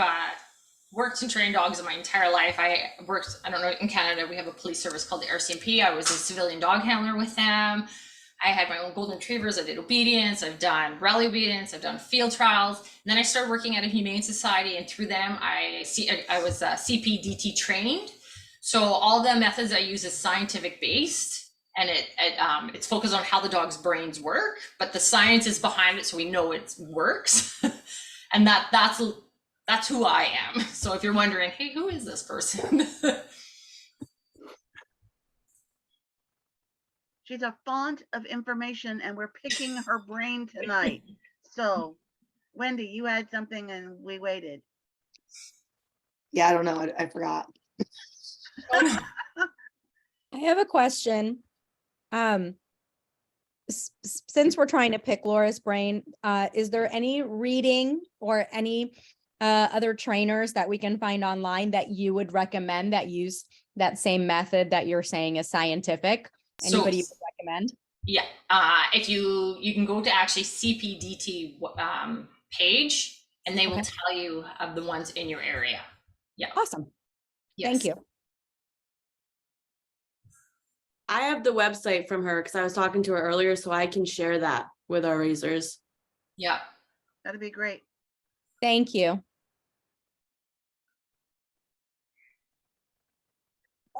Speaker 6: worked and trained dogs my entire life. I don't know, in Canada, we have a police service called the RCMP. I was a civilian dog handler with them. I had my own golden retrievers. I did obedience. I've done rally obedience. I've done field trials. And then I started working at a humane society, and through them, I was CPDT trained. So all the methods I use is scientific based, and it's focused on how the dog's brains work, but the science is behind it, so we know it works. And that's who I am. So if you're wondering, hey, who is this person?
Speaker 1: She's a font of information, and we're picking her brain tonight. So, Wendy, you had something and we waited.
Speaker 9: Yeah, I don't know. I forgot. I have a question. Since we're trying to pick Laura's brain, is there any reading or any other trainers that we can find online that you would recommend that use that same method that you're saying is scientific? Anybody you would recommend?
Speaker 6: Yeah, if you can go to actually CPDT page, and they will tell you of the ones in your area. Yeah.
Speaker 9: Awesome.
Speaker 6: Yes.
Speaker 9: Thank you.
Speaker 10: I have the website from her because I was talking to her earlier, so I can share that with our raisers.
Speaker 6: Yeah.
Speaker 1: That'd be great.
Speaker 9: Thank you.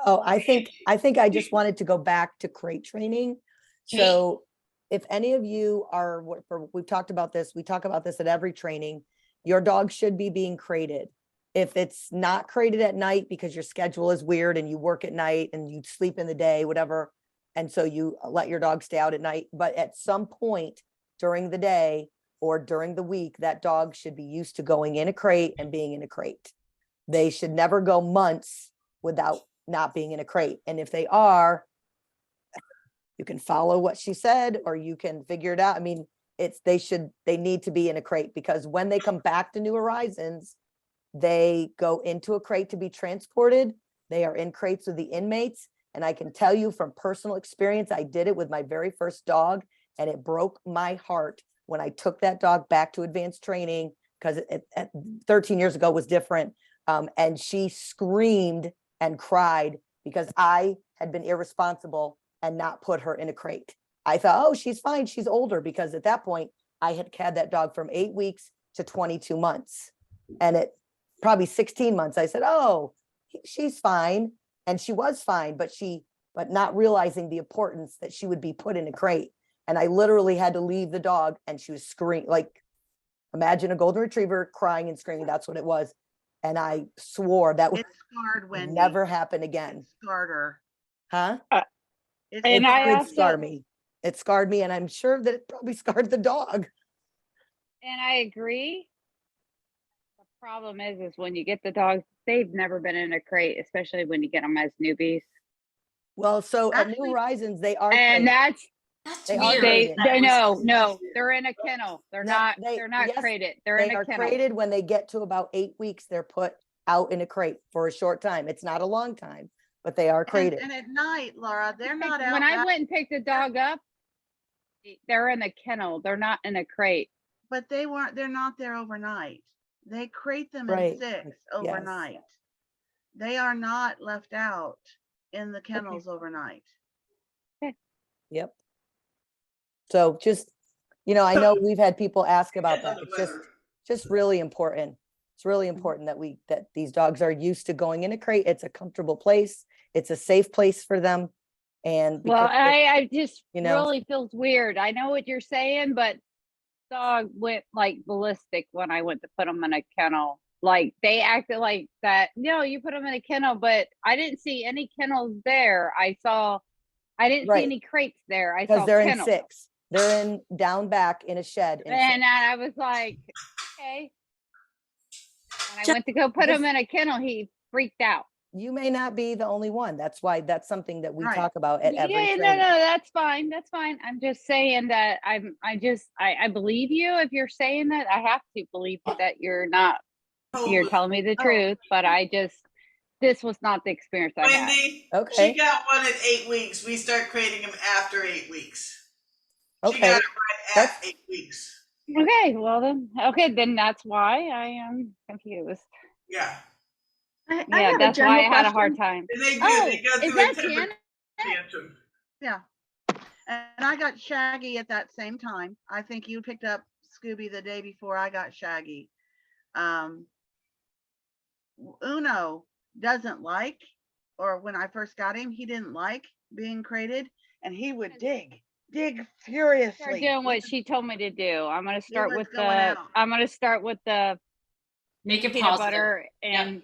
Speaker 3: Oh, I think I just wanted to go back to crate training. So if any of you are, we've talked about this, we talk about this at every training, your dog should be being crated. If it's not crated at night because your schedule is weird and you work at night and you sleep in the day, whatever, and so you let your dog stay out at night, but at some point during the day or during the week, that dog should be used to going in a crate and being in a crate. They should never go months without not being in a crate. And if they are, you can follow what she said, or you can figure it out. I mean, they need to be in a crate, because when they come back to New Horizons, they go into a crate to be transported. They are in crates with the inmates. And I can tell you from personal experience, I did it with my very first dog, and it broke my heart when I took that dog back to advanced training, because 13 years ago was different. And she screamed and cried because I had been irresponsible and not put her in a crate. I thought, oh, she's fine, she's older, because at that point I had had that dog from 8 weeks to 22 months. And at probably 16 months, I said, oh, she's fine. And she was fine, but not realizing the importance that she would be put in a crate. And I literally had to leave the dog, and she was screaming, like, imagine a golden retriever crying and screaming. That's what it was. And I swore that would
Speaker 1: scarred Wendy.
Speaker 3: Never happen again.
Speaker 1: It scarred her.
Speaker 3: Huh?
Speaker 1: It
Speaker 4: And I
Speaker 3: did
Speaker 4: also
Speaker 3: scar me. It scarred me, and I'm sure that it probably scarred the dog.
Speaker 4: And I agree. The problem is when you get the dogs, they've never been in a crate, especially when you get them as newbies.
Speaker 3: Well, so at New
Speaker 1: Actually-
Speaker 3: Horizons, they are
Speaker 4: And
Speaker 3: crated.
Speaker 6: That's
Speaker 3: They are
Speaker 6: weird.
Speaker 3: crated.
Speaker 4: No, they're in a kennel. They're
Speaker 3: No,
Speaker 4: not
Speaker 3: they-
Speaker 4: they're not
Speaker 3: yes,
Speaker 4: crated. They're
Speaker 3: They
Speaker 4: in a
Speaker 3: are
Speaker 4: kennel.
Speaker 3: crated when they get to about 8 weeks. They're put out in a crate for a short time. It's not a long time, but they are crated.
Speaker 1: And at night, Laura, they're not out.
Speaker 4: When I
Speaker 1: back,
Speaker 4: went and picked the dog up, they're in a kennel. They're not in a crate.
Speaker 1: but they're not there overnight. They crate them
Speaker 3: Right.
Speaker 1: in 6
Speaker 3: Yes.
Speaker 1: overnight. They are not left out in the kennels overnight.
Speaker 3: Yep. So just, I know we've had people ask about that. It's just really important. It's really important that these dogs are used to going in a crate. It's a comfortable place. It's a safe place for them. And
Speaker 4: Well,
Speaker 3: because
Speaker 4: I just really feels weird. I know what you're saying, but dog went like ballistic when I went to put them in a kennel. Like they acted like that. No, you put them in a kennel, but I didn't see any kennels there. I didn't see any crates there. I saw
Speaker 3: because they're
Speaker 4: kennels.
Speaker 3: in 6. They're in down back in a shed.
Speaker 4: And I was like, okay. When I went to go put him in a kennel, he freaked out.
Speaker 3: You may not be the only one. That's why that's something that we talk about at every training.
Speaker 4: No, that's fine. That's fine. I'm just saying that I believe you if you're saying that. I have to believe that you're telling me the truth, but this was not the experience I had.
Speaker 8: Okay. She got one at 8 weeks. We start creating them after 8 weeks.
Speaker 3: Okay.
Speaker 8: She got it right at 8 weeks.
Speaker 4: Okay, then that's why I am confused.
Speaker 8: Yeah.
Speaker 4: That's why I had a hard time.
Speaker 8: They go through a temper tantrum.
Speaker 1: Yeah. And I got Shaggy at that same time. I think you picked up Scooby the day before I got Shaggy. Uno doesn't like, or when I first got him, he didn't like being crated, and he would dig furiously.
Speaker 4: Start doing what she told me to do. I'm gonna start with the
Speaker 6: make it
Speaker 4: peanut
Speaker 6: positive.
Speaker 4: Butter and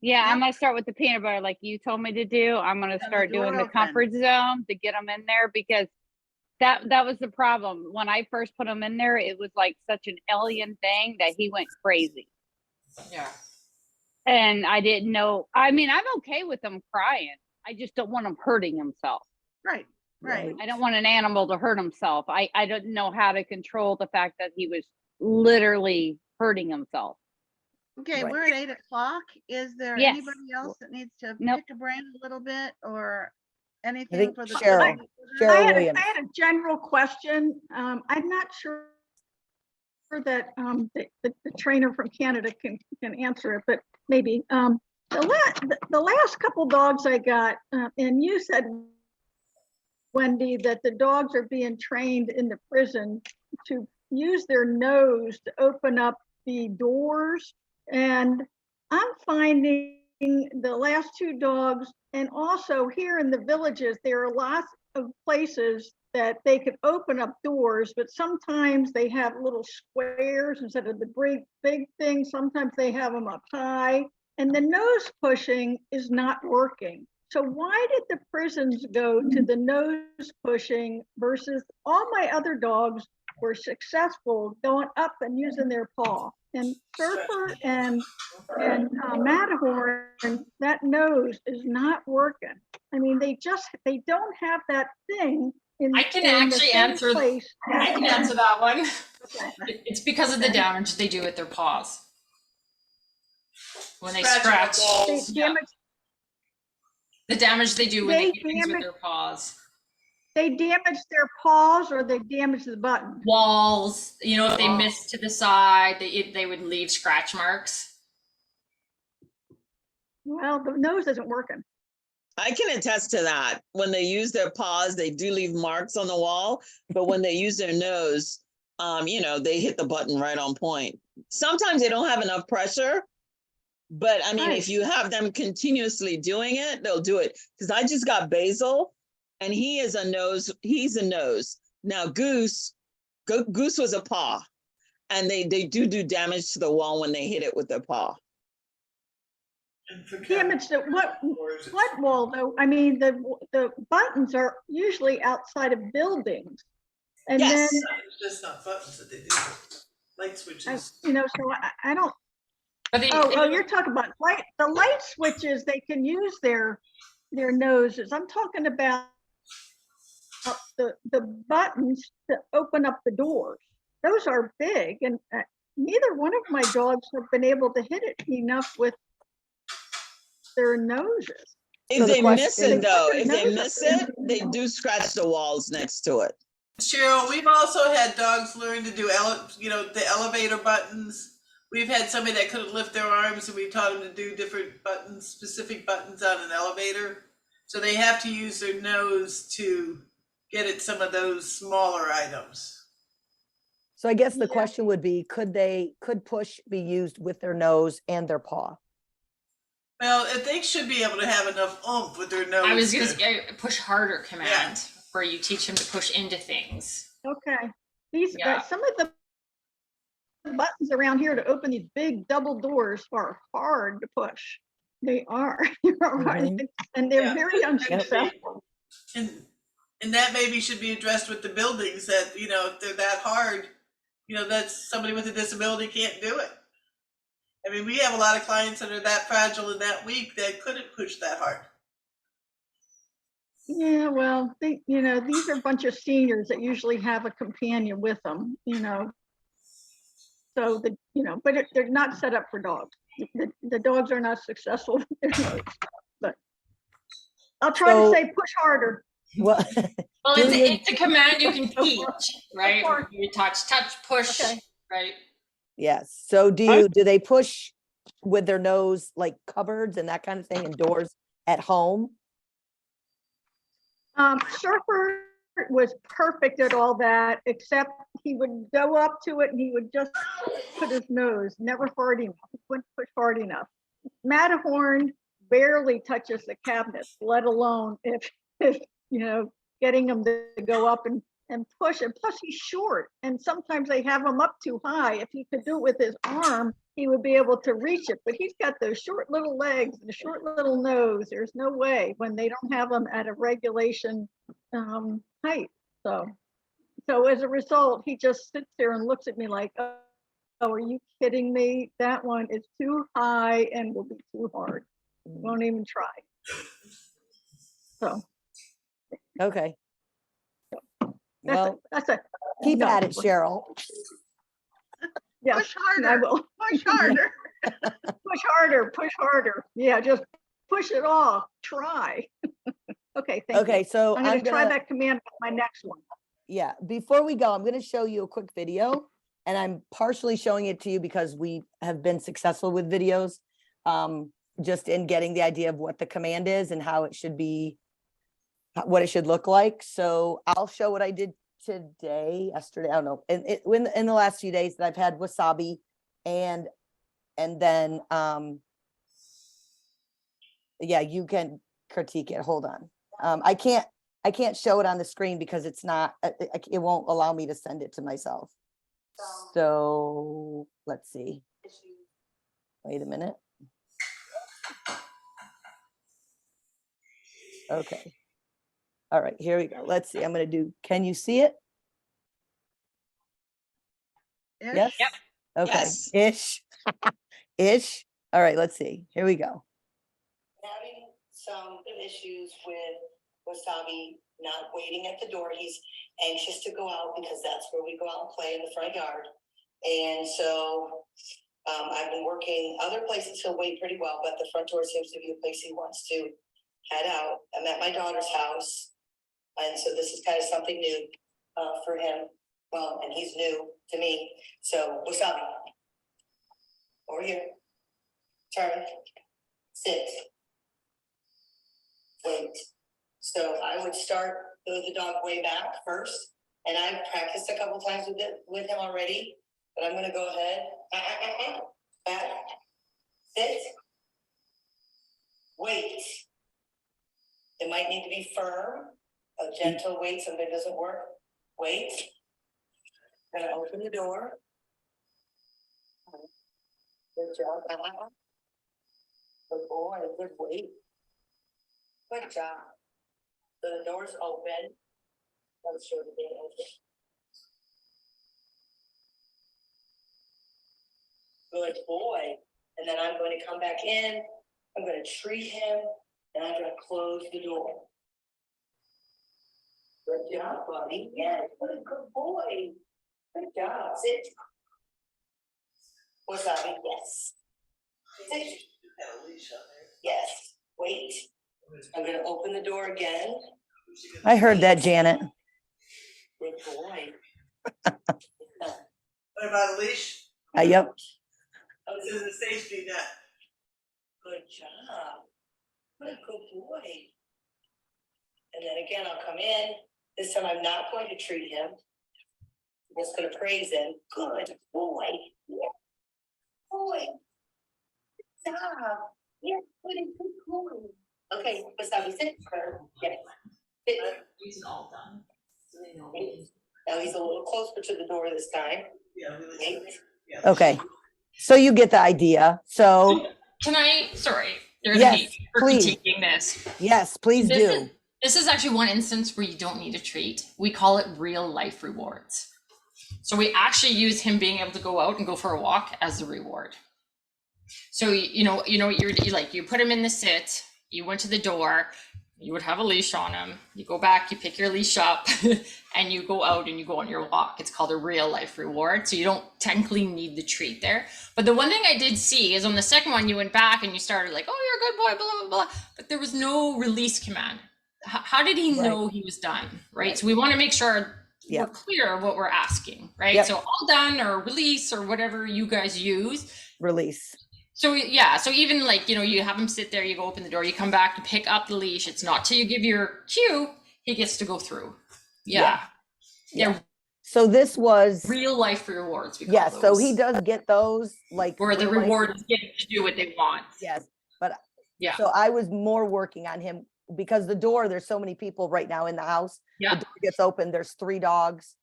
Speaker 4: I'm gonna start with the peanut butter like you told me to do. I'm gonna start doing the comfort zone to get them in there, because that was the problem. When I first put him in there, it was like such an alien thing that he went crazy.
Speaker 6: Yeah.
Speaker 4: And I didn't know. I mean, I'm okay with him crying. I just don't want him hurting himself.
Speaker 1: Right.
Speaker 4: I don't want an animal to hurt himself. I don't know how to control the fact that he was literally hurting himself.
Speaker 1: Okay, we're at 8 o'clock. Is there anybody else that needs to pick a brain a little bit or anything for the
Speaker 3: Cheryl Williams.
Speaker 11: I had a general question. I'm not sure that the trainer from Canada can answer it, but maybe the last couple dogs I got, and you said, Wendy, that the dogs are being trained in the prison to use their nose to open up the doors. And I'm finding the last 2 dogs, and also here in the villages, there are lots of places that they could open up doors, but sometimes they have little squares instead of the big thing. Sometimes they have them up high, and the nose pushing is not working. So why did the prisons go to the nose pushing versus all my other dogs were successful going up and using their paw? And Surfer and Matterhorn, that nose is not working. I mean, they don't have that thing.
Speaker 6: I can actually answer that one. It's because of the damage they do with their paws. When they scratch. The damage they do when they hit things with their paws.
Speaker 11: They damage their paws, or they damage the button?
Speaker 6: Walls, if they miss to the side, they would leave scratch marks.
Speaker 11: Well, the nose isn't working.
Speaker 12: I can attest to that. When they use their paws, they do leave marks on the wall, but when they use their nose, they hit the button right on point. Sometimes they don't have enough pressure, but I mean, if you have them continuously doing it, they'll do it. Because I just got Basil, and he's a nose. Now Goose was a paw, and they do damage to the wall when they hit it with their paw.
Speaker 11: Damage to what wall though? I mean, the buttons are usually outside of buildings, and then
Speaker 8: it's just not buttons that they do. Light switches.
Speaker 11: So I don't. You're talking about the light switches. They can use their noses. I'm talking about the buttons to open up the doors. Those are big, and neither one of my dogs have been able to hit it enough with their noses.
Speaker 12: If they miss it, they do scratch the walls next to it.
Speaker 8: Cheryl, we've also had dogs learn to do the elevator buttons. We've had somebody that couldn't lift their arms, and we taught them to do different buttons, specific buttons on an elevator. So they have to use their nose to get at some of those smaller items.
Speaker 3: So I guess the question would be, could push be used with their nose and their paw?
Speaker 8: Well, they should be able to have enough oomph with their nose.
Speaker 6: I was going
Speaker 8: to-
Speaker 6: to say push harder command, where you teach them to push into things.
Speaker 11: Okay. These,
Speaker 6: Yeah.
Speaker 11: some of the buttons around here to open these big double doors are hard to push. They are. And they're very unsuccessful.
Speaker 8: And that maybe should be addressed with the buildings that, you know, if they're that hard, you know, that's somebody with a disability can't do it. I mean, we have a lot of clients that are that fragile and that weak that couldn't push that hard.
Speaker 11: Yeah, well, you know, these are a bunch of seniors that usually have a companion with them, you know. So you know, but they're not set up for dogs. The dogs are not successful with their nose. But I'll try to say push harder.
Speaker 3: Well,
Speaker 6: it's a command you can teach, right? You touch, push, right?
Speaker 3: Yes. So do they push with their nose, like cupboards and that kind of thing, and doors at home?
Speaker 11: Surfer was perfect at all that, except he would go up to it and he would just put his nose, never hard enough. He wouldn't push hard enough. Matterhorn barely touches the cabinets, let alone if you know, getting him to go up and push. And plus he's short, and sometimes they have him up too high. If he could do it with his arm, he would be able to reach it, but he's got those short little legs and a short little nose. There's no way when they don't have him at a regulation height. So as a result, he just sits there and looks at me like, oh, are you kidding me? That one is too high and will be too hard. Won't even try. So.
Speaker 3: Okay. Well,
Speaker 11: that's a
Speaker 3: keep at it, Cheryl.
Speaker 11: Yeah,
Speaker 1: push harder.
Speaker 11: I will.
Speaker 1: Push harder.
Speaker 11: Push harder. Push harder. Yeah, just push it off. Try. Okay. Thank you.
Speaker 3: So
Speaker 11: I'm going to try that command with my next one.
Speaker 3: Yeah. Before we go, I'm going to show you a quick video, and I'm partially showing it to you because we have been successful with videos, just in getting the idea of what the command is and how it should be, what it should look like. So I'll show what I did yesterday, I don't know, in the last few days that I've had wasabi, and then yeah, you can critique it. Hold on. I can't show it on the screen because it's not, it won't allow me to send it to myself. So let's see. Wait a minute. Okay. All right, here we go. Let's see. I'm going to do, can you see it? Yes?
Speaker 6: Yep.
Speaker 3: Okay.
Speaker 12: Yes.
Speaker 3: Ish. Ish. All right, let's see. Here we go.
Speaker 13: Having some issues with Wasabi not waiting at the door. He's anxious to go out because that's where we go out and play in the front yard. And so I've been working other places. He'll wait pretty well, but the front door seems to be the place he wants to head out. I'm at my daughter's house. And so this is kind of something new for him. Well, and he's new to me. So Wasabi, over here, turn, sit, wait. So I would start the dog way back first. And I've practiced a couple times with him already, but I'm gonna go ahead, back, sit, wait. It might need to be firm, a gentle wait, something doesn't work, wait. Gonna open the door. Good job, good boy, good wait. Good job. So the door's open. Let's show the door open. Good boy. And then I'm going to come back in. I'm going to treat him, and I'm going to close the door. Good job, buddy. Yeah, good boy. Good job. Sit. Wasabi, yes. Sit. Yes. Wait. I'm going to open the door again.
Speaker 3: I heard that, Janet.
Speaker 13: Good boy.
Speaker 8: What about a leash?
Speaker 3: Yep.
Speaker 8: This is a safety net.
Speaker 13: Good job. What a good boy. And then again, I'll come in. This time I'm not going to treat him. I'm just going to praise him. Good boy. Yeah. Boy. Good job. Yeah, good boy. Okay, Wasabi, sit. Yeah. Sit.
Speaker 6: He's all done. So they know.
Speaker 13: Now he's a little closer to the door this time.
Speaker 8: Yeah,
Speaker 13: Wait.
Speaker 8: yeah.
Speaker 3: Okay. So you get the idea. So
Speaker 6: Can I, sorry, you're
Speaker 3: Yes,
Speaker 6: gonna hate me for
Speaker 3: please.
Speaker 6: critiquing this.
Speaker 3: yes, please do.
Speaker 6: This is actually one instance where you don't need a treat. We call it real life rewards. So we actually use him being able to go out and go for a walk as a reward. So you put him in the sit, you went to the door, you would have a leash on him, you go back, you pick your leash up and you go out and you go on your walk. It's called a real life reward. So you don't technically need the treat there. But the one thing I did see is on the second one, you went back and you started like, oh, you're a good boy, blah, blah, blah. But there was no release command. How did he know he was done? Right. So we want to make sure we're clear what we're asking, right?
Speaker 3: Yep.
Speaker 6: So all done or release or whatever you guys use.
Speaker 3: Release.
Speaker 6: So yeah, so even like, you have him sit there, you go open the door, you come back to pick up the leash. It's not till you give your cue, he gets to go through. Yeah.
Speaker 3: So this was
Speaker 6: real life rewards.
Speaker 3: Yes. So he does get those like
Speaker 6: where the
Speaker 3: real life-
Speaker 6: reward is getting to do what they want.
Speaker 3: Yes. But
Speaker 6: yeah.
Speaker 3: So I was more working on him because the door, there's so many people right now in the house.
Speaker 6: Yeah.
Speaker 3: The door gets open, there's 3 dogs.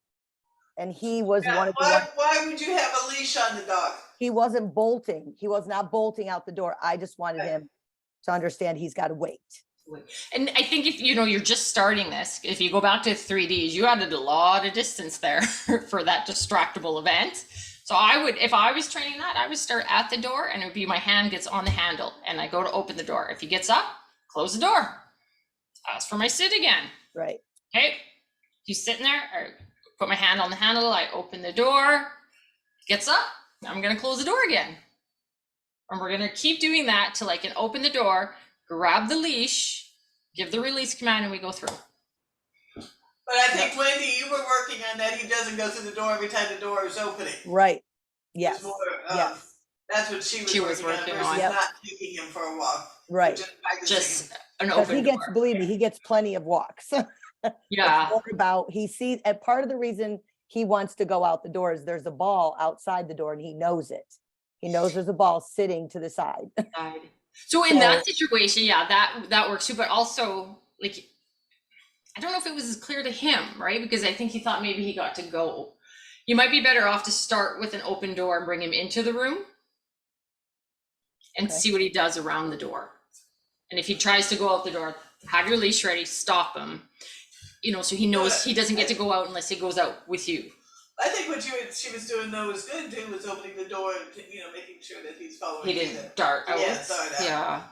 Speaker 3: And he was one of the ones.
Speaker 8: Why would you have a leash on the dog?
Speaker 3: He wasn't bolting. He was not bolting out the door. I just wanted him to understand he's got to wait.
Speaker 6: And I think if you're just starting this, if you go back to 3Ds, you added a lot of distance there for that distractible event. So I would, if I was training that, I would start at the door and it would be my hand gets on the handle and I go to open the door. If he gets up, close the door. Ask for my sit again.
Speaker 3: Right.
Speaker 6: Okay. He's sitting there, or put my hand on the handle. I open the door, gets up. I'm going to close the door again. And we're going to keep doing that till I can open the door, grab the leash, give the release command, and we go through.
Speaker 8: But I think, Wendy, you were working on that. He doesn't go through the door every time the door is opening.
Speaker 3: Right. Yes.
Speaker 8: More,
Speaker 3: yes.
Speaker 8: That's what she was working on versus not taking him for a walk.
Speaker 3: Right.
Speaker 6: Just an
Speaker 3: Because
Speaker 6: open
Speaker 3: he gets,
Speaker 6: door.
Speaker 3: believe me, he gets plenty of walks.
Speaker 6: Yeah.
Speaker 3: It's more about, he sees, and part of the reason he wants to go out the door is there's a ball outside the door and he knows it. He knows there's a ball sitting to the side.
Speaker 6: So in that situation, yeah, that works too. But also, like, I don't know if it was as clear to him, right? Because I think he thought maybe he got to go. You might be better off to start with an open door and bring him into the room and see what he does around the door. And if he tries to go out the door, have your leash ready, stop him. So he knows he doesn't get to go out unless he goes out with you.
Speaker 8: I think what she was doing though was good too, was opening the door and making sure that he's following.
Speaker 6: He didn't dart out.
Speaker 8: Yeah, dart out.
Speaker 6: Yeah.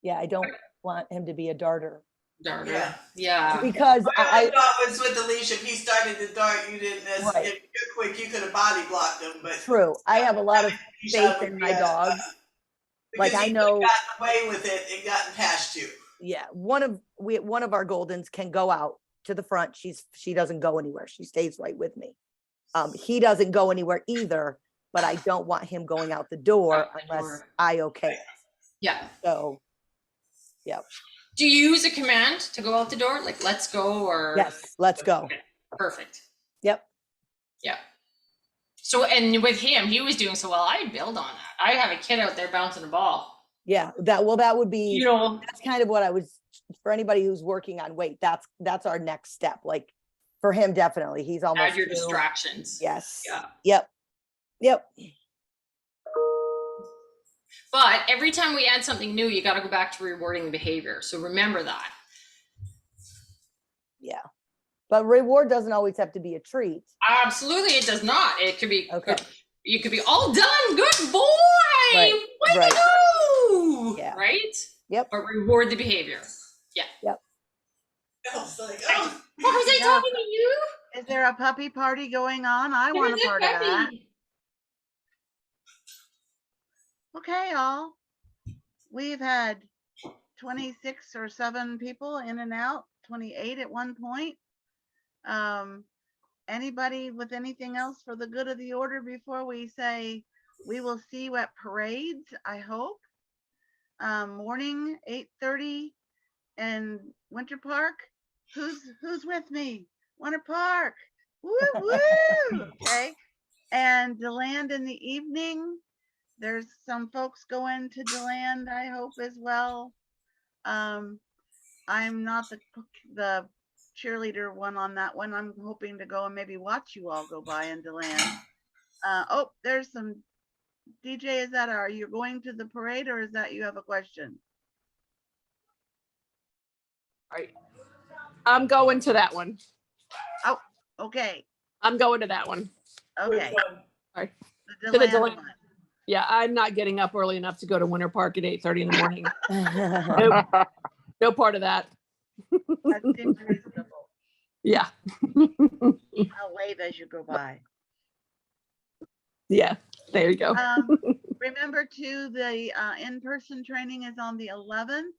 Speaker 3: Yeah, I don't want him to be a darter.
Speaker 6: Darter. Yeah.
Speaker 3: Because
Speaker 8: I thought was with the leash. If he started to dart, you didn't. If you're quick, you could have body blocked him. But
Speaker 3: true, I have a lot of faith in my dog. Like I know,
Speaker 8: gotten away with it and gotten past you.
Speaker 3: Yeah, one of our Goldens can go out to the front. She doesn't go anywhere. She stays right with me. He doesn't go anywhere either, but I don't want him going out the door unless I okay it.
Speaker 6: Yeah.
Speaker 3: So, yeah.
Speaker 6: Do you use a command to go out the door? Like, let's go, or?
Speaker 3: Yes, let's go.
Speaker 6: Okay. Perfect.
Speaker 3: Yep.
Speaker 6: Yeah. So, and with him, he was doing so well. I'd build on that. I'd have a kid out there bouncing a ball.
Speaker 3: Yeah, that would be, that's kind of what I was, for anybody who's working on weight, that's our next step. Like for him, definitely, he's almost.
Speaker 6: Add your distractions.
Speaker 3: Yes.
Speaker 6: Yeah.
Speaker 3: Yep.
Speaker 6: But every time we add something new, you got to go back to rewarding the behavior. So remember that.
Speaker 3: Yeah. But reward doesn't always have to be a treat.
Speaker 6: Absolutely, it does not. It could be,
Speaker 3: okay.
Speaker 6: You could be all done. Good boy.
Speaker 3: Right.
Speaker 6: Way to go.
Speaker 3: Yeah.
Speaker 6: Right?
Speaker 3: Yep.
Speaker 6: But reward the behavior. Yeah.
Speaker 3: Yep.
Speaker 8: I was like,
Speaker 6: what was I talking to you?
Speaker 1: Is there a puppy party going on? I want a part of that. Okay, all. We've had 26 or 7 people in and out, 28 at one point. Anybody with anything else for the good of the order before we say we will see you at parades, I hope. Morning, 8:30 in Winter Park? Who's with me? Winter Park. Woo woo. Okay. And DeLand in the evening. There's some folks going to DeLand, I hope, as well. I'm not the cheerleader one on that one. I'm hoping to go and maybe watch you all go by in DeLand. Oh, there's some DJ. Is that, are you going to the parade, or is that you have a question?
Speaker 14: All right. I'm going to that one.
Speaker 1: Oh, okay.
Speaker 14: I'm going to that one.
Speaker 1: Okay.
Speaker 14: All right.
Speaker 1: The
Speaker 14: To the
Speaker 1: DeLand
Speaker 14: DeLand.
Speaker 1: one.
Speaker 14: Yeah, I'm not getting up early enough to go to Winter Park at 8:30 in the morning. Nope. No part of that.
Speaker 1: That seems reasonable.
Speaker 14: Yeah.
Speaker 1: I'll wave as you go by.
Speaker 14: Yeah, there you go.
Speaker 1: Remember too, the in-person training is on the 11th.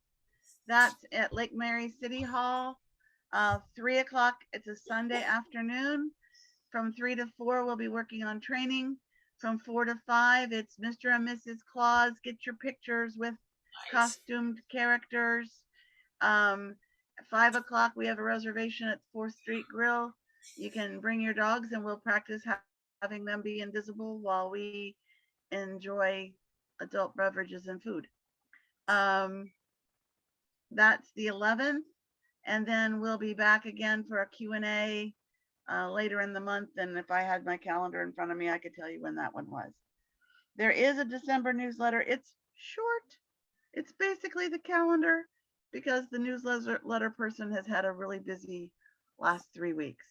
Speaker 1: That's at Lake Mary City Hall. 3 o'clock, it's a Sunday afternoon. From 3 to 4, we'll be working on training. From 4 to 5, it's Mr. and Mrs. Claus. Get your pictures with costumed characters. At 5 o'clock, we have a reservation at 4th Street Grill. You can bring your dogs and we'll practice having them be invisible while we enjoy adult beverages and food. That's the 11th. And then we'll be back again for a Q&A later in the month. And if I had my calendar in front of me, I could tell you when that one was. There is a December newsletter. It's short. It's basically the calendar because the newsletter person has had a really busy last 3 weeks.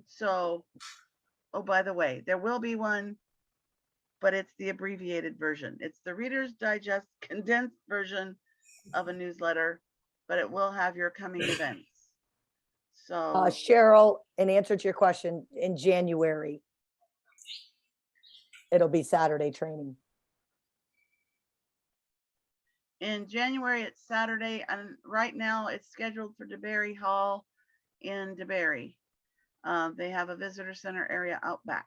Speaker 1: So, oh, by the way, there will be one, but it's the abbreviated version. It's the Reader's Digest condensed version of a newsletter, but it will have your coming events. So
Speaker 3: Cheryl, in answer to your question, in January, it'll be Saturday training.
Speaker 1: in January, it's Saturday, and right now it's scheduled for DeBerry Hall in DeBerry. They have a visitor center area out back,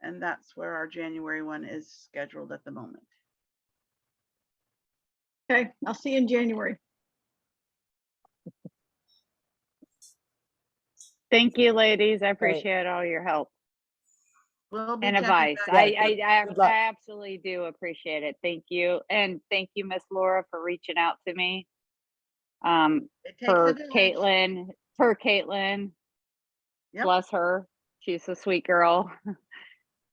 Speaker 1: and that's where our January one is scheduled at the moment.
Speaker 11: Okay, I'll see you in January.
Speaker 4: Thank you, ladies. I appreciate all your help
Speaker 1: We'll be
Speaker 4: and
Speaker 1: checking
Speaker 4: advice.
Speaker 1: back.
Speaker 4: I absolutely do appreciate it. Thank you. And thank you, Miss Laura, for reaching out to me. For Caitlin,
Speaker 1: Yep.
Speaker 4: bless her. She's a sweet girl.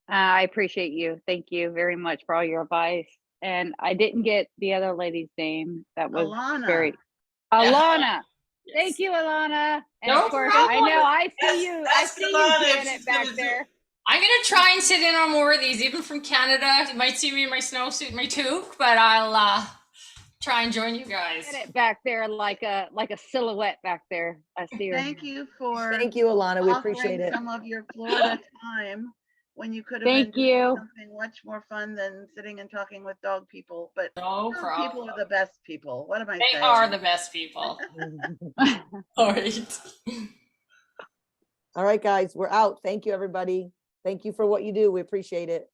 Speaker 4: I appreciate you. Thank you very much for all your advice. And I didn't get the other lady's name. That was
Speaker 1: Alanna.
Speaker 4: Alanna. Thank you, Alanna. And
Speaker 6: No
Speaker 4: of course,
Speaker 6: problem.
Speaker 4: I know I see you. I
Speaker 6: Ask
Speaker 4: see
Speaker 6: Alanna
Speaker 4: you
Speaker 6: if
Speaker 4: doing
Speaker 6: she's
Speaker 4: it back
Speaker 6: gonna
Speaker 4: there.
Speaker 6: I'm gonna try and sit in on more of these, even from Canada. You might see me in my snowsuit and my toque, but I'll try and join you guys.
Speaker 4: Get it back there like a silhouette back there. I see her.
Speaker 1: Thank you for
Speaker 3: Thank you, Alanna. We
Speaker 1: offering
Speaker 3: appreciate it.
Speaker 1: some of your Florida time when you could have
Speaker 4: Thank
Speaker 1: been doing
Speaker 4: you.
Speaker 1: something much more fun than sitting and talking with dog people. But
Speaker 6: No
Speaker 1: dog
Speaker 6: problem.
Speaker 1: people are the best people. What am I
Speaker 6: They
Speaker 1: saying?
Speaker 6: are the best people. All right.
Speaker 3: All right, guys, we're out. Thank you, everybody. Thank you for what you do. We appreciate it.